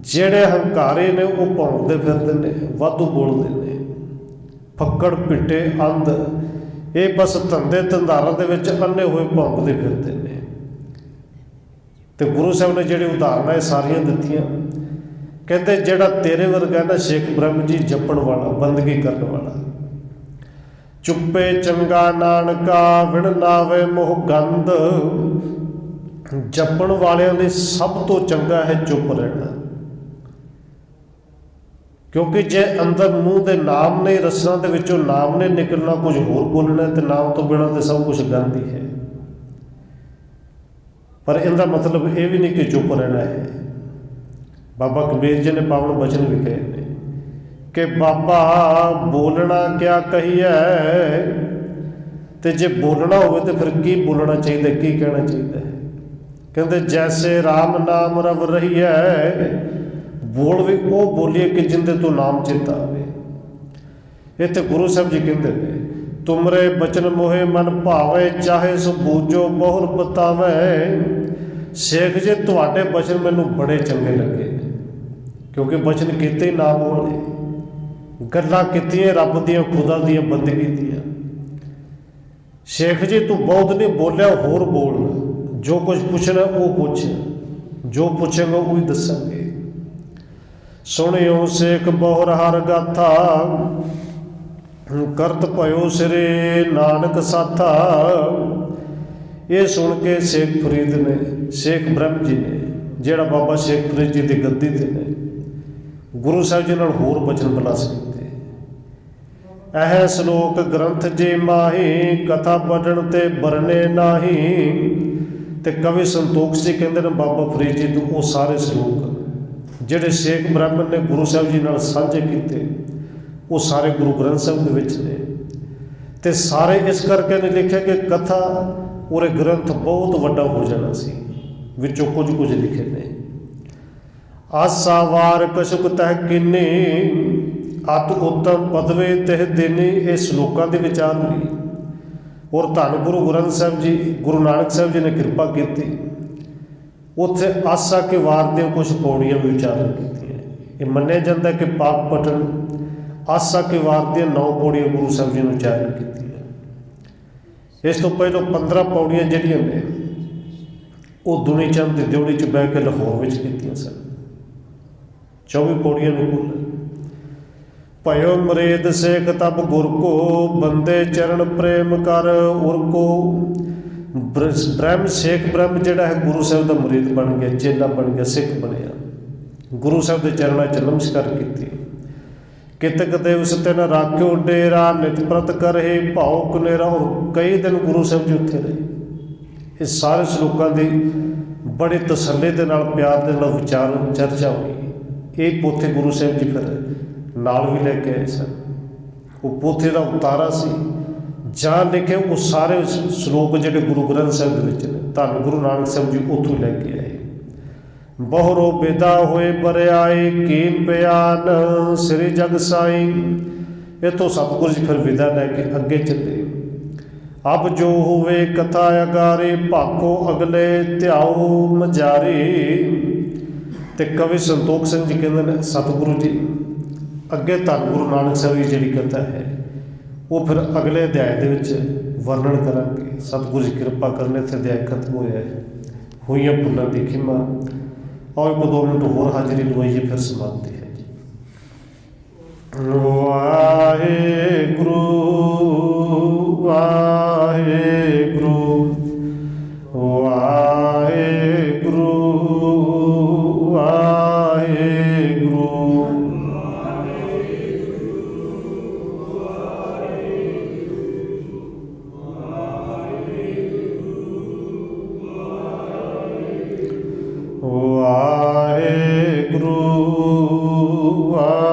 Speaker 1: ਜਿਹੜੇ ਹੰਕਾਰੇ ਨੇ ਉਹ ਭੌਂਕਦੇ ਫਿਰਦੇ ਨੇ, ਵਾਧੂ ਬੋਲਦੇ ਨੇ। ਫੱਕੜ ਪਿੱਟੇ ਅੰਧ, ਇਹ ਬਸ ਧੰਦੇ ਧੰਦਾਰਾਂ ਦੇ ਵਿੱਚ ਅੰਨੇ ਹੋਏ ਭੌਂਕਦੇ ਫਿਰਦੇ ਨੇ। ਤੇ ਗੁਰੂ ਸਾਹਿਬ ਨੇ ਜਿਹੜੀ ਉਦਾਹਰਨਾਂ ਇਹ ਸਾਰੀਆਂ ਦਿੱਤੀਆਂ, ਕਹਿੰਦੇ ਜਿਹੜਾ ਤੇਰੇ ਵਰਗਾ ਨਾ ਸ਼ੇਖ ਬ੍ਰਹਮ ਜੀ ਜਪਣ ਵਾਲਾ, ਬੰਦਗੀ ਕਰਨ ਵਾਲਾ, ਚੁੱਪੇ ਚੰਗਾ ਨਾਨਕਾ ਵਿਣ ਨਾਵੇ ਮੋਹ ਗੰਧ। ਜਪਣ ਵਾਲਿਆਂ ਲਈ ਸਭ ਤੋਂ ਚੰਗਾ ਹੈ ਚੁੱਪ ਰਹਿਣਾ, क्योंकि जे अंदर मूँह के नाम ने रसना के विचों नाम ने निकलना, कुछ होर बोलना, तो नाम तो बिना तो सब कुछ गंद ही है। पर इनका मतलब ये भी नहीं कि चुप रहना है। बाबा कबीर जी ने पावन वचन भी कहे ने कि बाबा बोलना क्या कहिए, तो जे बोलना हो तो फिर की बोलना चाहिए, की कहना चाहिए। कहते जैसे राम नाम रब रही है, बोल भी वो बोलीए कि जिंदे तो नाम चेता आवे। इत्थे गुरु साहब जी कहते हैं, तुमरे बचन मोहे मन भावे चाहे सो बूझो बहुर बतावे। शेख जी तुहाडे बचन मैनू बड़े चंगे लगे, क्योंकि बचन कीते नाम वाले, गल्लां कीतियां रब दियां, खुदा दियां, बंदगी दियां। शेख जी तू बहुत नहीं बोलिया, होर बोल, जो कुछ पूछना वो पूछ, जो पूछेगा वही दसांगे। सुनियो शेख बहुर हर गाथा, करत भयो सिरे नानक साथा। ये सुन के शेख फरीद ने, शेख ब्रह्म जी ने, जेड़ा बाबा शेख फरीद जी की गद्दी ते ने, गुरु साहब जी नाल होर बचन बुला सकते। एह श्लोक ग्रंथ जे माही, कथा पढ़न ते बरने नाही। ते कवि संतोख जी कहते हैं बाबा फरीद जी तो वो सारे श्लोक ਜਿਹੜੇ ਸ਼ੇਖ ਬ੍ਰਾਹਮਣ ਨੇ ਗੁਰੂ ਸਾਹਿਬ ਜੀ ਨਾਲ ਸਾਂਝੇ ਕੀਤੇ, ਉਹ ਸਾਰੇ ਗੁਰੂ ਗ੍ਰੰਥ ਸਾਹਿਬ ਦੇ ਵਿੱਚ ਨੇ। ਤੇ ਸਾਰੇ ਇਸ ਕਰਕੇ ਨੇ ਲਿਖਿਆ ਕਿ ਕਥਾ ਔਰ ਗ੍ਰੰਥ ਬਹੁਤ ਵੱਡਾ ਹੋ ਜਾਣਾ ਸੀ, ਵਿੱਚੋਂ ਕੁਝ ਲਿਖੇ ਨੇ। ਆਸਾ ਵਾਰ ਕਸ਼ੁਕ ਤਹਿ ਕੀਨੀ, ਅਤ ਉਤਮ ਪਦਵੇ ਤਿਹ ਦੇਨੀ। ਇਹ ਸ਼ਲੋਕਾਂ ਦੇ ਵਿਚਾਰ ਹੋਈ, ਔਰ ਧੰਨ ਗੁਰੂ ਗ੍ਰੰਥ ਸਾਹਿਬ ਜੀ, ਗੁਰੂ ਨਾਨਕ ਸਾਹਿਬ ਜੀ ਨੇ ਕਿਰਪਾ ਕੀਤੀ। ਉੱਥੇ ਆਸਾ ਕੇ ਵਾਰ ਦੀਆਂ ਕੁਛ ਪੌੜੀਆਂ ਵੀ ਉਚਾਰਨ ਕੀਤੀਆਂ। ਇਹ ਮੰਨਿਆ ਜਾਂਦਾ ਕਿ ਪਾਕ ਪਟਨ ਆਸਾ ਕੇ ਵਾਰ ਦੀਆਂ 9 ਪੌੜੀਆਂ ਗੁਰੂ ਸਾਹਿਬ ਜੀ ਨੇ ਉਚਾਰਨ ਕੀਤੀਆਂ। ਇਸ ਤੋਂ ਪਹਿਲਾਂ 15 ਪੌੜੀਆਂ ਜਿਹੜੀਆਂ ਨੇ ਉਹ ਦੁਨੀ ਚੰਦ ਦੀ ਦਿਉੜੀ 'ਚ ਬਹਿ ਕੇ ਲਾਹੌਰ ਵਿੱਚ ਕੀਤੀਆਂ ਸਨ। 24 ਪੌੜੀਆਂ ਨੂੰ ਕੁੱਲ। ਭਇਓ ਮਰੇਦ ਸੇਖ ਤਬ ਗੁਰ ਕੋ, ਬੰਦੇ ਚਰਨ ਪ੍ਰੇਮ ਕਰ ਉਰ ਕੋ। ਬ੍ਰਹਮ ਸ਼ੇਖ ਬ੍ਰਹਮ ਜਿਹੜਾ ਹੈ ਗੁਰੂ ਸਾਹਿਬ ਦਾ ਮੁਰੀਦ ਬਣ ਗਿਆ, ਚੇਲਾ ਬਣ ਗਿਆ, ਸਿੱਖ ਬਣਿਆ। ਗੁਰੂ ਸਾਹਿਬ ਦੇ ਚਰਨਾਂ 'ਚ ਨਮਸਕਾਰ ਕੀਤੀ। ਕਿਤਕ ਦੇ ਉਸ ਤਿਨ ਰਾਖਿਓ ਡੇਰਾ, ਨਿਤ ਪ੍ਰਤ ਕਰਹਿ ਭਾਉ ਕਨੇਰਾ। ਔਰ ਕਈ ਦਿਨ ਗੁਰੂ ਸਾਹਿਬ ਜੀ ਉੱਥੇ ਰਹੇ। ਇਹ ਸਾਰੇ ਸ਼ਲੋਕਾਂ ਦੀ ਬੜੇ ਤਸੱਲੀ ਦੇ ਨਾਲ, ਪਿਆਰ ਦੇ ਨਾਲ ਵਿਚਾਰ ਚਰਚਾ ਹੋਈ। ਇਹ ਪੋਥੇ ਗੁਰੂ ਸਾਹਿਬ ਜੀ ਫਿਰ ਨਾਲ ਵੀ ਲੈ ਕੇ ਆਏ ਸਨ। ਉਹ ਪੋਥੇ ਦਾ ਉਤਾਰਾ ਸੀ, ਜਾਂ ਲਿਖੇ ਉਹ ਸਾਰੇ ਸ਼ਲੋਕ ਜਿਹੜੇ ਗੁਰੂ ਗ੍ਰੰਥ ਸਾਹਿਬ ਦੇ ਵਿੱਚ ਨੇ। ਧੰਨ ਗੁਰੂ ਨਾਨਕ ਸਾਹਿਬ ਜੀ ਉੱਥੋਂ ਲੈ ਕੇ ਆਏ। ਬਹੁਰੋ ਵਿਦਾ ਹੋਏ ਬਰਿਆਏ, ਕੀਨ ਬਿਆਨ ਸ੍ਰੀ ਜਗ ਸਾਈ। ਇੱਥੋਂ ਸਤਿਗੁਰੂ ਜੀ ਫਿਰ ਵਿਦਾ ਲੈ ਕੇ ਅੱਗੇ ਚੱਲੇ। ਅਬ ਜੋ ਹੋਵੇ ਕਥਾ ਅਗਾਰੇ, ਭਾਕੋ ਅਗਲੇ ਧਿਆਓ ਮਜਾਰੀ। ਤੇ ਕਵੀ ਸੰਤੋਖ ਸਿੰਘ ਜੀ ਕਹਿੰਦੇ ਨੇ ਸਤਿਗੁਰੂ ਜੀ ਅੱਗੇ ਧੰਨ ਗੁਰੂ ਨਾਨਕ ਸਾਹਿਬ ਜੀ ਜਿਹੜੀ ਕਥਾ ਹੈ ਉਹ ਫਿਰ ਅਗਲੇ ਅਧਿਆਏ ਦੇ ਵਿੱਚ ਵਰਣਨ ਕਰਾਂਗੇ। ਸਤਿਗੁਰੂ ਜੀ ਕਿਰਪਾ ਕਰਨ ਇੱਥੇ ਅਧਿਆਏ ਖਤਮ ਹੋਇਆ ਹੈ। ਹੋਈਆਂ ਭੁੱਲਾਂ ਦੀ ਖਿਮਾ। ਆਓ 1-2 ਮਿੰਟ ਹੋਰ ਹਾਜ਼ਰੀ ਲਵਾਈਏ, ਫਿਰ ਸਮਾਪਤੀ ਹੈ ਜੀ। ਵਾਹਿਗੁਰੂ ਵਾਹਿਗੁਰੂ ਵਾਹਿਗੁਰੂ ਵਾਹਿਗੁਰੂ। ਵਾਹਿਗੁਰੂ।